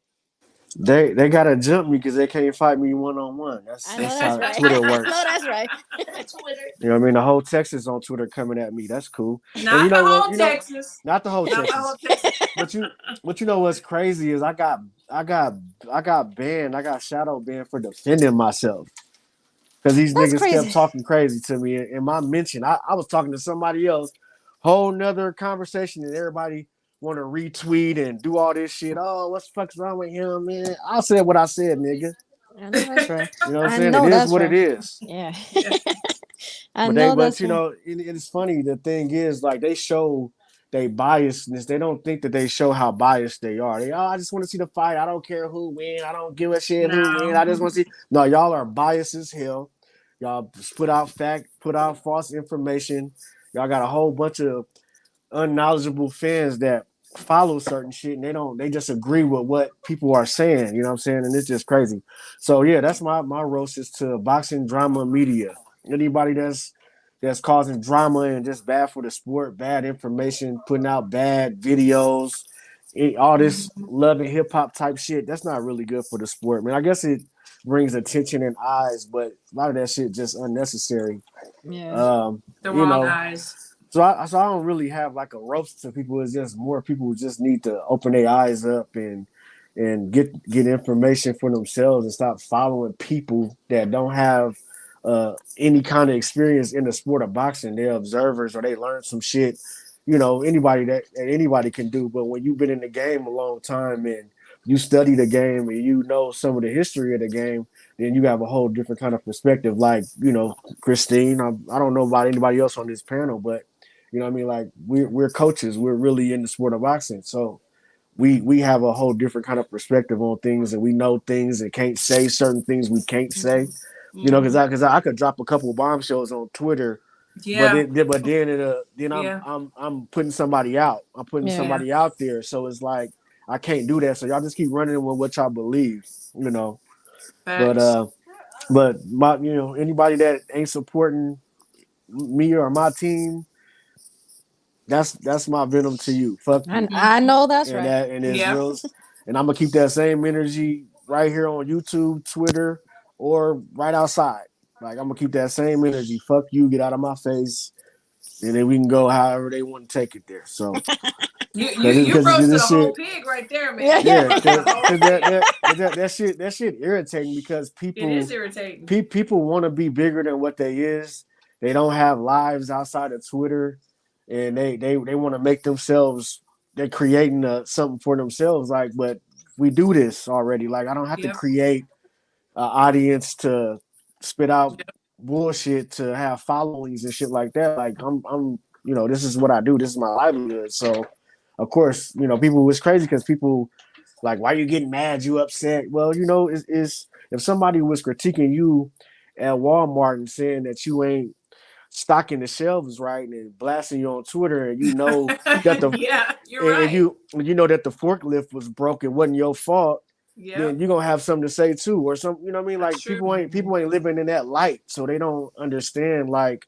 They gotta jump me because they can't fight me one-on-one. That's how right. Twitter works. No, that's right. Twitter. You know what I mean? The whole Texas on Twitter coming at me. That's cool. Not the whole Texas. Not the whole Texas. But you know what's crazy is I got banned. I got shadow banned for defending myself. Because these niggas kept talking crazy to me. In my mention, I was talking to somebody else, whole nother conversation, and everybody want to retweet and do all this shit. Oh, what the fuck's wrong with him, man? I said what I said, nigga. I know that's right. You know what I'm saying? It is what it is. Yeah. But it's funny. The thing is, like, they show they biasness. They don't think that they show how biased they are. I just want to see the fight. I don't care who win. I don't give a shit who win. I just want to see. No, y'all are biased as hell. Y'all put out false information. Y'all got a whole bunch of unknowledgeable fans that follow certain shit and they just agree with what people are saying, you know what I'm saying? And it's just crazy. So yeah, that's my roast is to boxing drama media. Anybody that's causing drama and just bad for the sport, bad information, putting out bad videos, all this love and hip hop type shit, that's not really good for the sport, man. I guess it brings attention and eyes, but a lot of that shit just unnecessary. Yeah. The You wrong know, eyes. so I don't really have like a roast to people. It's just more people just need to open their eyes up and get information for themselves and stop following people that don't have any kind of experience in the sport of boxing. They're observers or they learn some shit. You know, anybody that anybody can do. But when you've been in the game a long time and you study the game and you know some of the history of the game, then you have a whole different kind of perspective. Like, you know, Christine, I don't know about anybody else on this panel, but you know what I mean? Like we're coaches. We're really in the sport of boxing. So we have a whole different kind of perspective on things, and we know things and can't say certain things we can't say. You know, because I could drop a couple of bombshells on Twitter, Yeah. but then I'm putting somebody out. I'm putting Yeah. somebody out there. So it's like I can't do that. So y'all just keep running with what y'all believe. You know, Facts. but my, you know, anybody that ain't supporting me or my team, that's my venom to you. Fuck you. I know that's right. And it's Yeah. real. And I'm gonna keep that same energy right here on YouTube, Twitter, or right outside. Like I'm gonna keep that same energy. Fuck you, get out of my face, and then we can go however they want to take it there. So You roasted a whole pig right there, man. Yeah, that shit irritating because people It is irritating. People want to be bigger than what they is. They don't have lives outside of Twitter, and they want to make themselves. They're creating something for themselves. Like, but we do this already. Like, I don't have to create an audience to spit out bullshit to have followings and shit like that. Like, I'm you know, this is what I do. This is my livelihood. So, of course, you know, people was crazy because people like, why you getting mad? You upset? Well, you know, is if somebody was critiquing you at Walmart and saying that you ain't stocking the shelves right and blasting you on Twitter, and you know that the you're right. you know that the forklift was broken, wasn't your fault. Yeah. Then you're gonna have something to say too, or some, you know what I mean? Like That's true. people ain't living in that light, so they don't understand like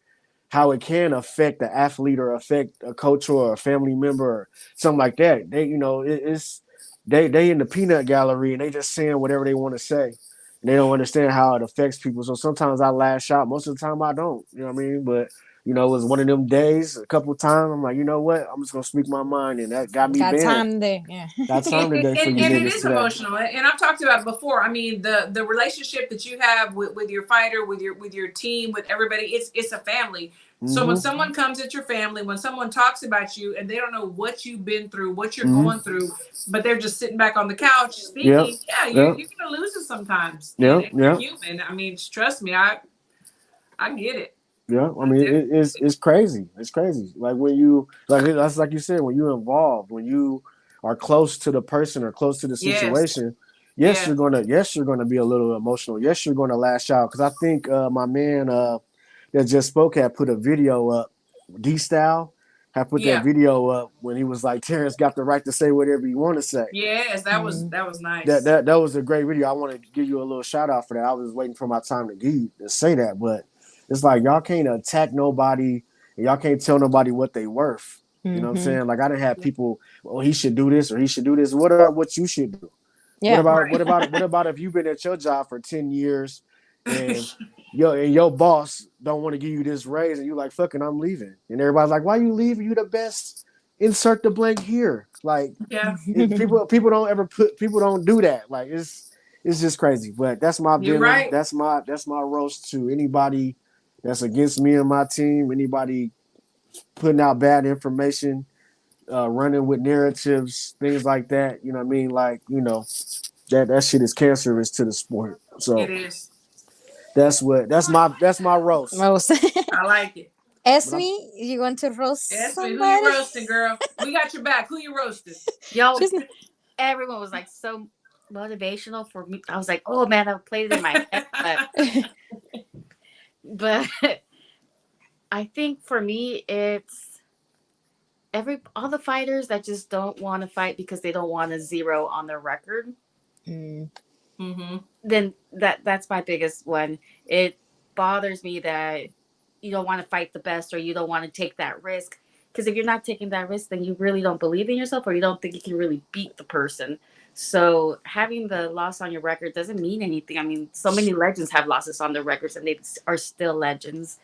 how it can affect the athlete or affect a coach or a family member or something like that. They, you know, it's they in the peanut gallery and they just saying whatever they want to say. And they don't understand how it affects people. So sometimes I lash out. Most of the time I don't. You know what I mean? But you know, it was one of them days. A couple of times I'm like, you know what? I'm just gonna speak my mind, and that got me banned. Time there. Yeah. Got time today for you and it niggas is today. emotional, and I've talked about it before. I mean, the relationship that you have with your fighter, with your team, with everybody, it's a family. So when someone comes at your family, when someone talks about you and they don't know what you've been through, what you're going through, but they're just sitting back on the couch speaking, you're gonna lose it sometimes. You're human. I mean, trust me, I get it. Yeah, I mean, it's crazy. It's crazy. Like when you that's like you said, when you're involved, when you are close to the person or close to the situation, yes, you're gonna be a little emotional. Yes, you're gonna lash out. Because I think my man that just spoke had put a video up. D-Style had put that video up when he was like, Terrence got the right to say whatever you want to say. Yes, that was nice. That was a great video. I want to give you a little shout out for that. I was waiting for my time to say that, but it's like y'all can't attack nobody and y'all can't tell nobody what they worth. You know what I'm saying? Like I didn't have people, oh, he should do this or he should do this. What about what you should do? Yeah, what about if you've been at your job for 10 years and your boss don't want to give you this raise and you like, fucking, I'm leaving. And everybody's like, why you leaving? You the best. Insert the blank here. Like people don't do that. Like it's just crazy. But that's my venom. Right. That's my roast to anybody that's against me and my team, anybody putting out bad information, running with narratives, things like that. You know what I mean? Like, you know, that shit is cancerous to the sport. So it is. That's my roast. I like it. Esme, you want to roast somebody? Who you roasting, girl? We got your back. Who you roasting? Y'all, everyone was like so motivational for me. I was like, oh man, I played it in my head. But I think for me, it's all the fighters that just don't want to fight because they don't want a 0 on their record. Then that's my biggest one. It bothers me that you don't want to fight the best or you don't want to take that risk. Because if you're not taking that risk, then you really don't believe in yourself or you don't think you can really beat the person. So having the loss on your record doesn't mean anything. I mean, so many legends have losses on their records and they are still legends.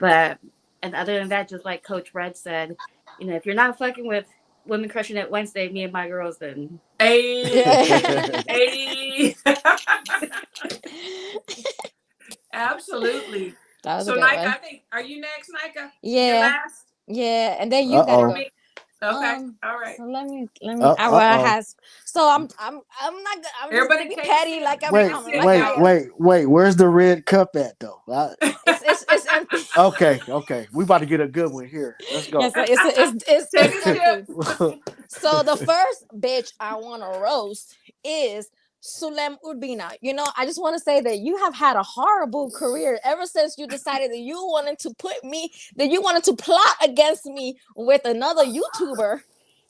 And other than that, just like Coach Red said, you know, if you're not fucking with Women Crushing It Wednesday, me and my girls, then hey. Absolutely. So Nika, I think, are you next, Nika? Yeah. Yeah, and then you gotta go. Okay. All right. So let me. So I'm not. I'm Everybody just gonna be petty. Like Wait. Where's the red cup at though? It's empty. Okay. We about to get a good one here. Let's go. Yeah, so it's So the first bitch I want to roast is Sulem Urbina. You know, I just want to say that you have had a horrible career ever since you decided that you wanted to plot against me with another YouTuber.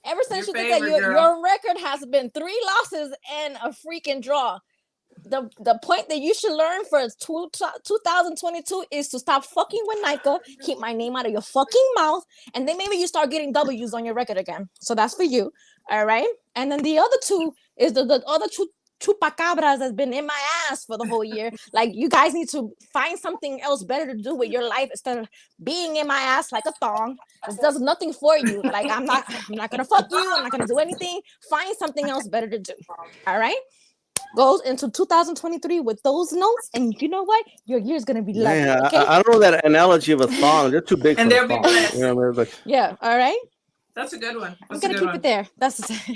Ever since you did that, your record has been 3 losses and a freaking draw. The point that you should learn for 2022 is to stop fucking with Nika, keep my name out of your fucking mouth, and then maybe you start getting W's on your record again. So that's for you, all right? And then the other two is the other two chupacabras that's been in my ass for the whole year. Like, you guys need to find something else better to do with your life instead of being in my ass like a thong. It does nothing for you. Like, I'm not gonna fuck you. I'm not gonna do anything. Find something else better to do. All right? Goes into 2023 with those notes, and you know what? Your year's gonna be lovely. Yeah, okay? I don't know that analogy of a thong. They're too big and for a they'll thong. be blessed. You know what I mean? Like, yeah. All right. That's a good one. I'm gonna keep it there. That's okay.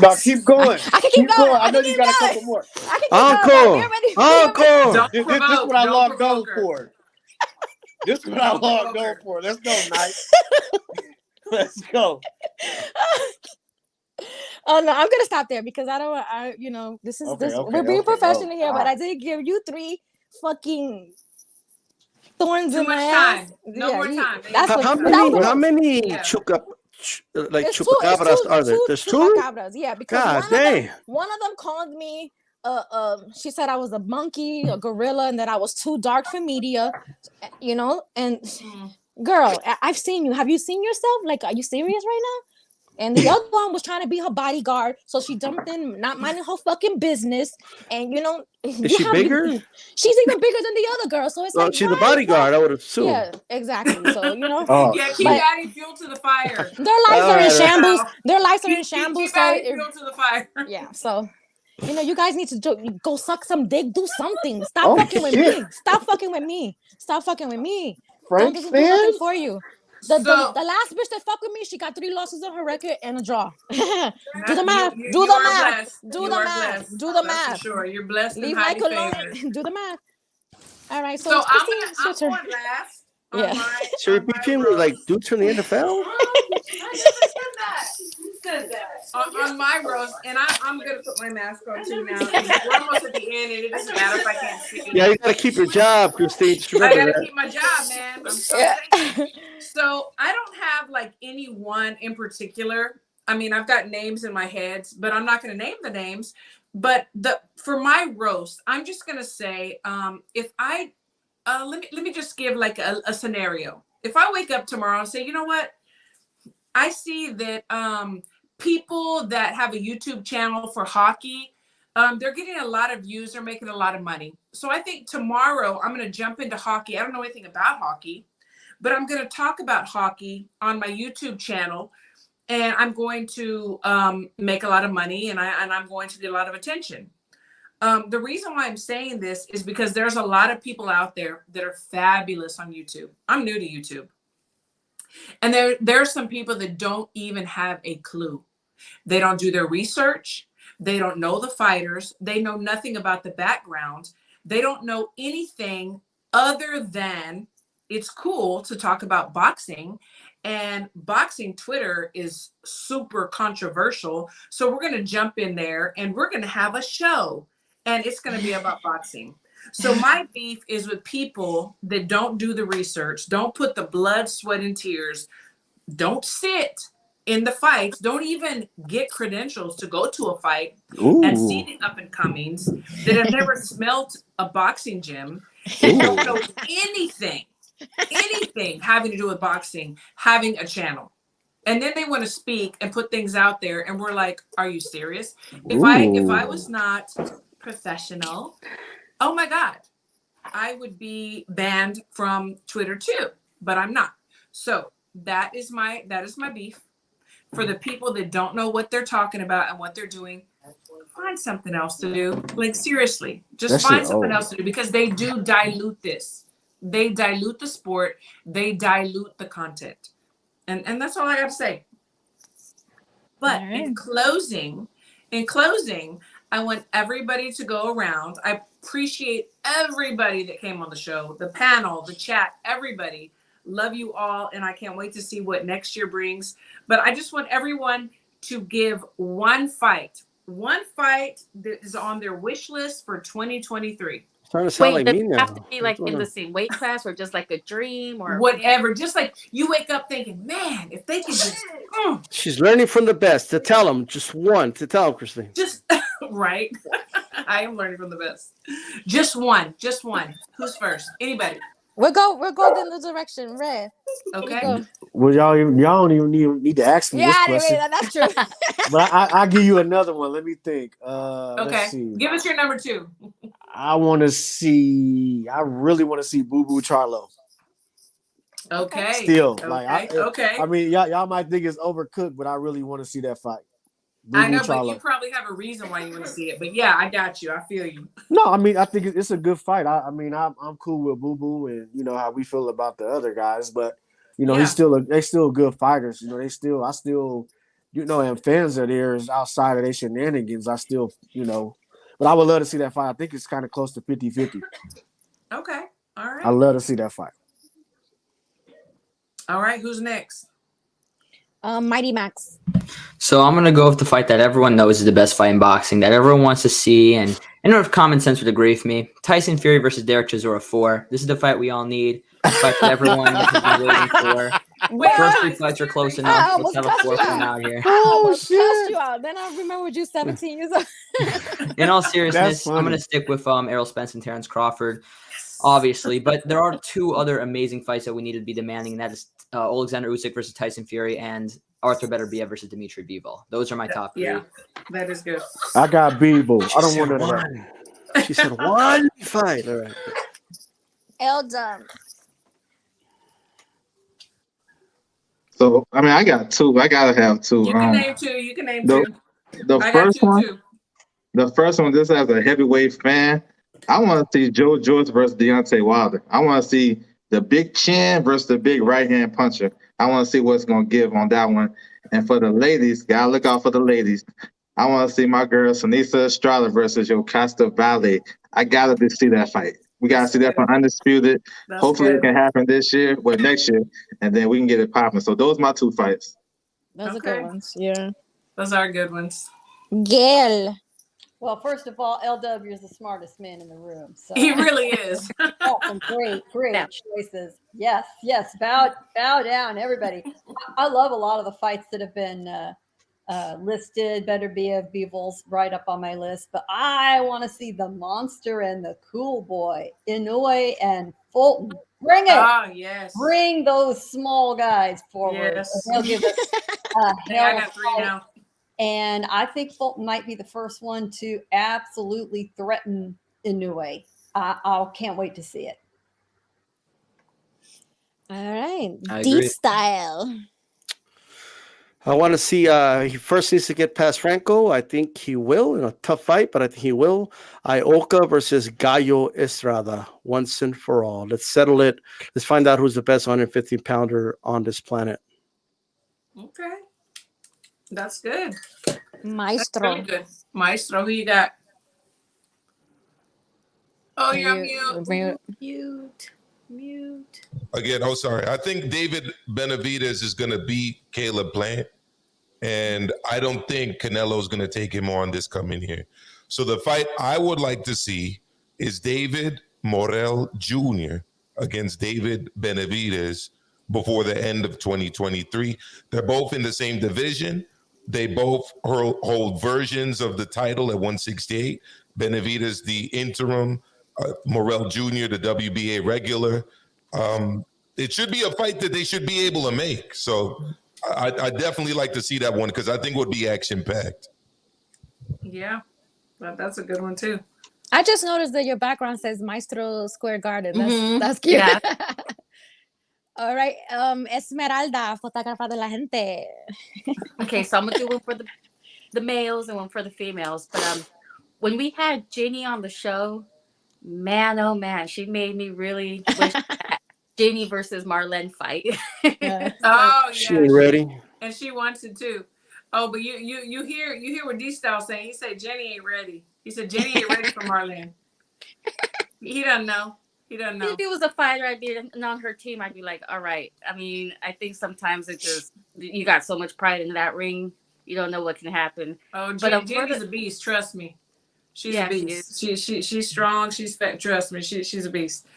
No, keep going. I can keep going. I know you got a couple more. I can keep going. Encore. This is what I logged on for. This is what I logged on for. Let's go, Nice. Let's go. Oh no, I'm gonna stop there because we're being professional here, but I did give you 3 fucking thorns in my ass. No more time. How many chupacabras are there? There's 2. Chupacabras, yeah, because one of them called me. She said I was a monkey, a gorilla, and that I was too dark for media. You know, and girl, I've seen you. Have you seen yourself? Like, are you serious right now? And the other one was trying to be her bodyguard, so she jumped in, not minding her fucking business. And you know, is she bigger? She's even bigger than the other girl. So it's like, she's a bodyguard, I would assume. Yeah, exactly. So you know, yeah, keep adding fuel to the fire. Their lives are in shambles. Their lives are in shambles. Keep adding fuel to the fire. Yeah. So, you know, you guys need to go suck some dick, do something. Stop fucking with me. Stop fucking with me. Stop fucking with me. Frank Don't do nothing for you. The last bitch that fucked with me, she got 3 losses on her record and a draw. Do the math. Do the math. Do the math. Do the math. Sure, you're blessed. Leave Mike alone. Do the math. All right. So I'm going last. Yeah. So you're between like dudes from the NFL? On my roast, and I'm gonna put my mask on too now. We're almost at the end, and it doesn't matter if I can't see. Yeah, you gotta keep your job, Christine. I gotta keep my job, man. So I don't have like any one in particular. I mean, I've got names in my head, but I'm not gonna name the names. But for my roast, I'm just gonna say, if I let me just give like a scenario. If I wake up tomorrow and say, you know what, I see that people that have a YouTube channel for hockey, they're getting a lot of views, they're making a lot of money. So I think tomorrow I'm going to jump into hockey. I don't know anything about hockey, but I'm going to talk about hockey on my YouTube channel, and I'm going to make a lot of money, and I'm going to get a lot of attention. The reason why I'm saying this is because there's a lot of people out there that are fabulous on YouTube. I'm new to YouTube. And there are some people that don't even have a clue. They don't do their research. They don't know the fighters. They know nothing about the background. They don't know anything other than it's cool to talk about boxing. And boxing Twitter is super controversial. So we're going to jump in there and we're going to have a show. And it's going to be about boxing. So my beef is with people that don't do the research, don't put the blood, sweat, and tears don't sit in the fights. Don't even get credentials to go to a fight and see the up and comings that have never smelt a boxing gym and don't know anything having to do with boxing, having a channel. And then they want to speak and put things out there, and we're like, are you serious? If I was not professional, oh my God, I would be banned from Twitter too, but I'm not. So that is my beef. For the people that don't know what they're talking about and what they're doing, find something else to do. Like, seriously, just find something else to do, because they do dilute this. They dilute the sport. They dilute the content. And that's all I got to say. But in closing, I want everybody to go around. I appreciate everybody that came on the show, the panel, the chat, everybody. Love you all, and I can't wait to see what next year brings. But I just want everyone to give one fight that is on their wish list for 2023. Starting to sound like me now. Have to be like in the same weight class, or just like a dream, or whatever. Just like you wake up thinking, man, if they could just. She's learning from the best. To tell them, just one. To tell them, Christine. Just right. I am learning from the best. Just one. Who's first? Anybody? We'll go in the direction, Red. Okay. Well, y'all don't even need to ask me this question. Yeah, that's true. But I'll give you another one. Let me think. Okay. Let's see. Give us your number 2. I really want to see Boo Boo Charlo. Okay. Still, okay. I mean, y'all might think it's overcooked, but I really want to see that fight. I know, but you probably have a reason why you want to see it. But yeah, I got you. I feel you. No, I mean, I think it's a good fight. I'm cool with Boo Boo, and you know how we feel about the other guys, but you know, they still good fighters. You know, I still, you know, and fans are there outside of their shenanigans. I still, you know. But I would love to see that fight. I think it's kind of close to 50-50. Okay. All right. I love to see that fight. All right. Who's next? Mighty Max. So I'm going to go with the fight that everyone knows is the best fight in boxing, that everyone wants to see, and I don't know if common sense would agree with me. Tyson Fury versus Derek Chisora 4. This is the fight we all need. The fight that everyone has been waiting for. The first 3 fights are close enough. Let's have a 4th one out here. Oh, shit. You out. Then I remembered you 17 years old. In all seriousness, I'm going to stick with Errol Spence and Terrence Crawford, obviously. But there are 2 other amazing fights that we need to be demanding, and that is Alexander Usyk versus Tyson Fury and Arthur Beterbiev versus Dimitri Bivol. Those are my top 3. Yeah, that is good. I got Bivol. I don't want to know. She said one fight. All right. Eldon. So, I mean, I got 2. I gotta have 2. You can name 2. You can name 2. The first one. Too. The first one, just as a heavyweight fan, I want to see Joe George versus Deontay Wilder. I want to see the big chin versus the big right hand puncher. I want to see what's gonna give on that one. And for the ladies, gotta look out for the ladies. I want to see my girl Sonisa Estrada versus Yokasta Valley. I gotta see that fight. We gotta see that for Undisputed. That's Hopefully good. it can happen this year, or next year, and then we can get it popping. So those are my 2 fights. Those are good ones. Yeah. Those are good ones. Gail. Well, first of all, LW is the smartest man in the room. So He really is. some great choices. Yes. Bow down, everybody. I love a lot of the fights that have been listed. Bevol's right up on my list, but I want to see the monster and the cool boy, Inoue and Fulton. Bring it! Oh yes. Bring those small guys forward. Yes. They'll give us a Yeah, I hell of got a 3 fight. now. And I think Fulton might be the first one to absolutely threaten Inoue. I can't wait to see it. All right. I Deep agree. style. I want to see. He first needs to get past Franco. I think he will in a tough fight, but I think he will. Ioka versus Gallo Estrada, once and for all. Let's settle it. Let's find out who's the best 150-pounder on this planet. Okay. That's good. Maestro. Really good. Maestro, who you got? Oh, you're mute. Again, sorry. I think David Benavidez is going to beat Caleb Plant, and I don't think Canelo's going to take him on this coming year. So the fight I would like to see is David Morrell Jr. against David Benavidez before the end of 2023. They're both in the same division. They both hold versions of the title at 168. Benavidez, the interim, Morrell Jr., the WBA regular. It should be a fight that they should be able to make. So I definitely like to see that one because I think it would be action-packed. Yeah, that's a good one too. I just noticed that your background says Maestro Square Garden. That's cute. Yeah. All right, Esmeralda, fotógrafa de la gente. Okay, so I'm gonna do one for the males and one for the females. But when we had Jenny on the show, man, oh man, she made me really wish that Jenny versus Marlene fight. Yeah. Oh She yeah, ain't ready. and she wants it too. Oh, but you hear what D-Style saying? He said Jenny ain't ready. He said Jenny ain't ready for Marlene. He doesn't know. He doesn't know. If he was a fighter, I'd be on her team. I'd be like, all right. I mean, I think sometimes it just you got so much pride in that ring, you don't know what can happen. Oh, But Jenny's a beast. Trust me, she's a beast. She's strong. She's fat. Trust me, she's a beast.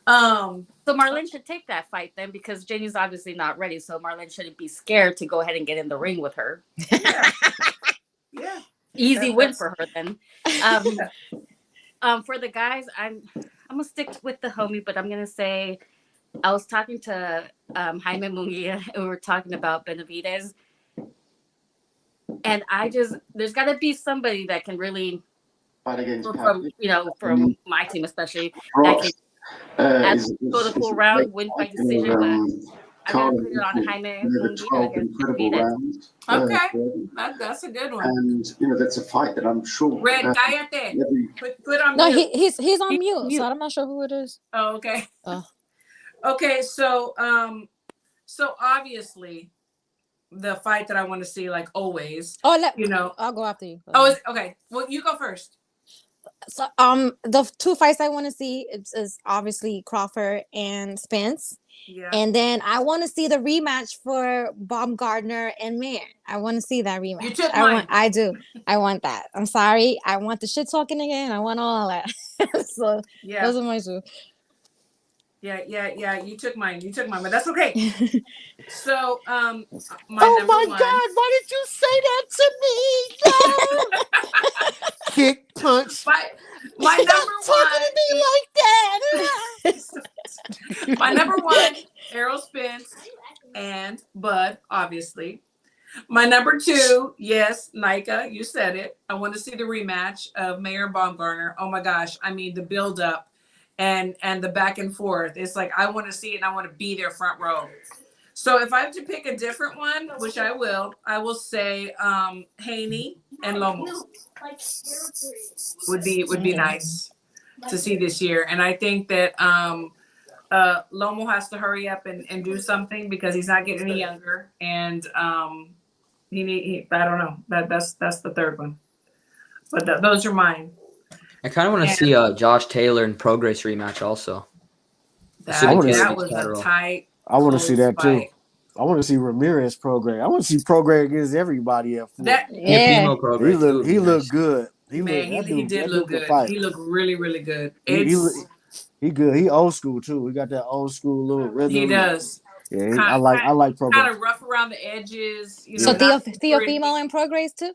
So Marlene should take that fight then because Jenny's obviously not ready. So Marlene shouldn't be scared to go ahead and get in the ring with her. Yeah. Easy win for her then. For the guys, I'm gonna stick with the homie, but I'm gonna say I was talking to Jaime Munguia and we were talking about Benavidez, and there's got to be somebody that can really from my team especially that can go the full round, win by decision. But I'm gonna put it on Jaime Munguia against Benavidez. Okay, that's a good one. And that's a fight that I'm sure. Red, cállate. Put on No, mute. he's on mute, so I'm not sure who it is. Oh, okay. Oh. Okay, so obviously the fight that I want to see, like always. Oh, I'll go after you. Oh, okay. Well, you go first. So, the two fights I want to see is obviously Crawford and Spence. Yeah. And then I want to see the rematch for Baumgardner and Mayer. I want to see that rematch. You took mine. I do. I want that. I'm sorry. I want the shit talking again. I want all that. So Yeah. those are my two. Yeah. You took mine, but that's okay. So, Oh my God! Why did you say that to me? No! Kick, punch. My number talking to me like that. My number one, Errol Spence and Bud, obviously. My number two, yes, Nika, you said it. I want to see the rematch of Mayer and Baumgartner. Oh my gosh. I mean, the build up and the back and forth. It's like, I want to see it and I want to be there front row. So if I have to pick a different one, which I will say Haney and Lomo would be nice to see this year. And I think that Lomo has to hurry up and do something because he's not getting any younger. And I don't know. That's the third one. But those are mine. I kind of want to see Josh Taylor and Prograis rematch also. That was a tight. I want to see that fight. too. I want to see Ramirez Prograis. I want to see Prograis against everybody at 4. Yeah. He looked good. He did look good. He looked really, really good. He good. He old school too. He got that old school little rhythm. He does. Yeah, I like Prograis. Kind of rough around the edges. So Teofimo and Prograis too?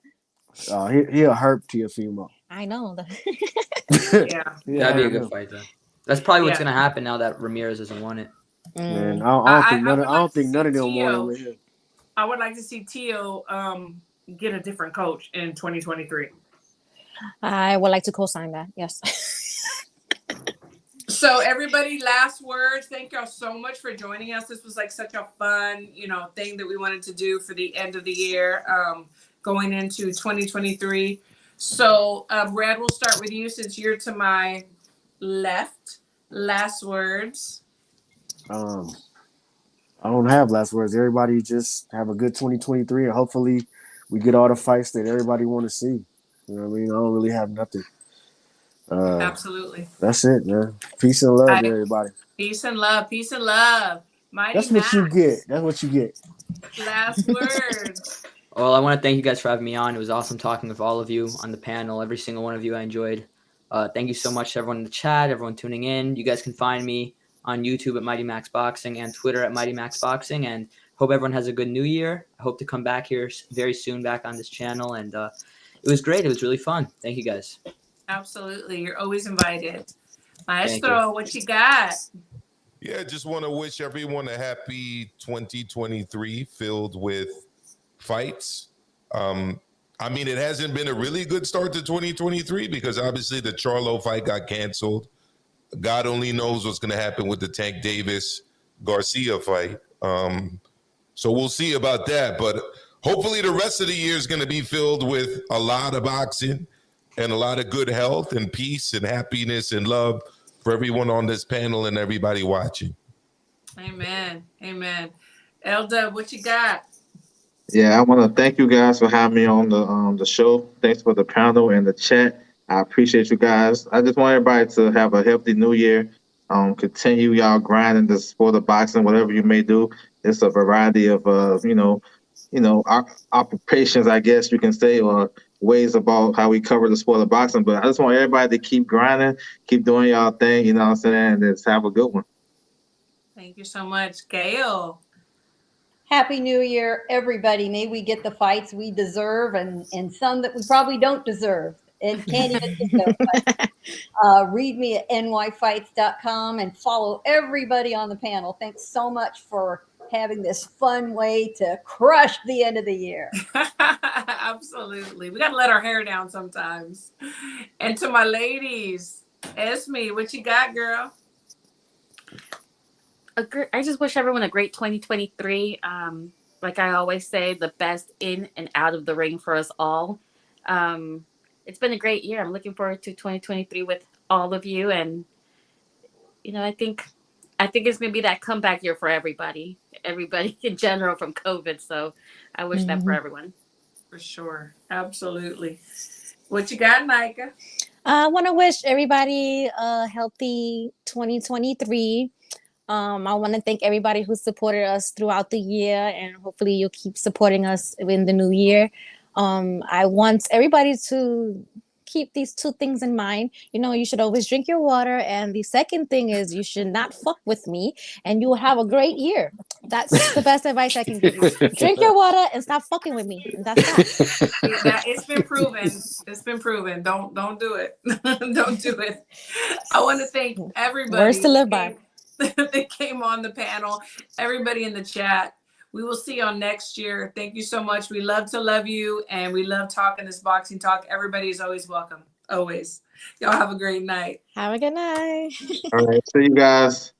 He'll hurt Teofimo. I know. Yeah. That'd be a good fight though. That's probably what's gonna happen now that Ramirez hasn't won it. Man, I don't think none of them want him with him. I would like to see Tio get a different coach in 2023. I would like to co-sign that. Yes. So everybody, last words. Thank y'all so much for joining us. This was like such a fun, thing that we wanted to do for the end of the year, going into 2023. So, Brad, we'll start with you since you're to my left. Last words. I don't have last words. Everybody just have a good 2023, and hopefully we get all the fights that everybody want to see. You know what I mean? I don't really have nothing. Absolutely. That's it, man. Peace and love to everybody. Peace and love. Peace and love. That's what you get. That's what you get. Last words. Well, I want to thank you guys for having me on. It was awesome talking with all of you on the panel. Every single one of you I enjoyed. Thank you so much to everyone in the chat, everyone tuning in. You guys can find me on YouTube at Mighty Max Boxing and Twitter at Mighty Max Boxing. And hope everyone has a good new year. I hope to come back here very soon back on this channel. And it was great. It was really fun. Thank you guys. Absolutely. You're always invited. Maestro, what you got? Yeah, just want to wish everyone a happy 2023 filled with fights. I mean, it hasn't been a really good start to 2023 because obviously the Charlo fight got canceled. God only knows what's going to happen with the Tank Davis Garcia fight. So we'll see about that. But hopefully the rest of the year is going to be filled with a lot of boxing and a lot of good health and peace and happiness and love for everyone on this panel and everybody watching. Amen. Amen. Elda, what you got? Yeah, I want to thank you guys for having me on the show. Thanks for the panel and the chat. I appreciate you guys. I just want everybody to have a healthy new year. Continue y'all grinding the sport of boxing, whatever you may do. It's a variety of occupations, I guess you can say, or ways about how we cover the sport of boxing. But I just want everybody to keep grinding, keep doing y'all thing, you know what I'm saying? And just have a good one. Thank you so much. Gail. Happy New Year, everybody. May we get the fights we deserve and some that we probably don't deserve and can't even think of. Read me at nyfights.com and follow everybody on the panel. Thanks so much for having this fun way to crush the end of the year. Absolutely. We got to let our hair down sometimes. And to my ladies, Esme, what you got, girl? I just wish everyone a great 2023. Like I always say, the best in and out of the ring for us all. It's been a great year. I'm looking forward to 2023 with all of you. And, I think it's going to be that comeback year for everybody in general from COVID. So I wish that for everyone. For sure. Absolutely. What you got, Nika? I want to wish everybody a healthy 2023. I want to thank everybody who supported us throughout the year, and hopefully you'll keep supporting us in the new year. I want everybody to keep these two things in mind. You should always drink your water, and the second thing is you should not fuck with me, and you will have a great year. That's the best advice I can give you. Drink your water and stop fucking with me. And that's that. It's been proven. It's been proven. Don't do it. Don't do it. I want to thank everybody. Words to live by. That came on the panel, everybody in the chat. We will see you next year. Thank you so much. We love to love you, and we love talking this boxing talk. Everybody is always welcome. Always. Y'all have a great night. Have a good night. All right. See you guys.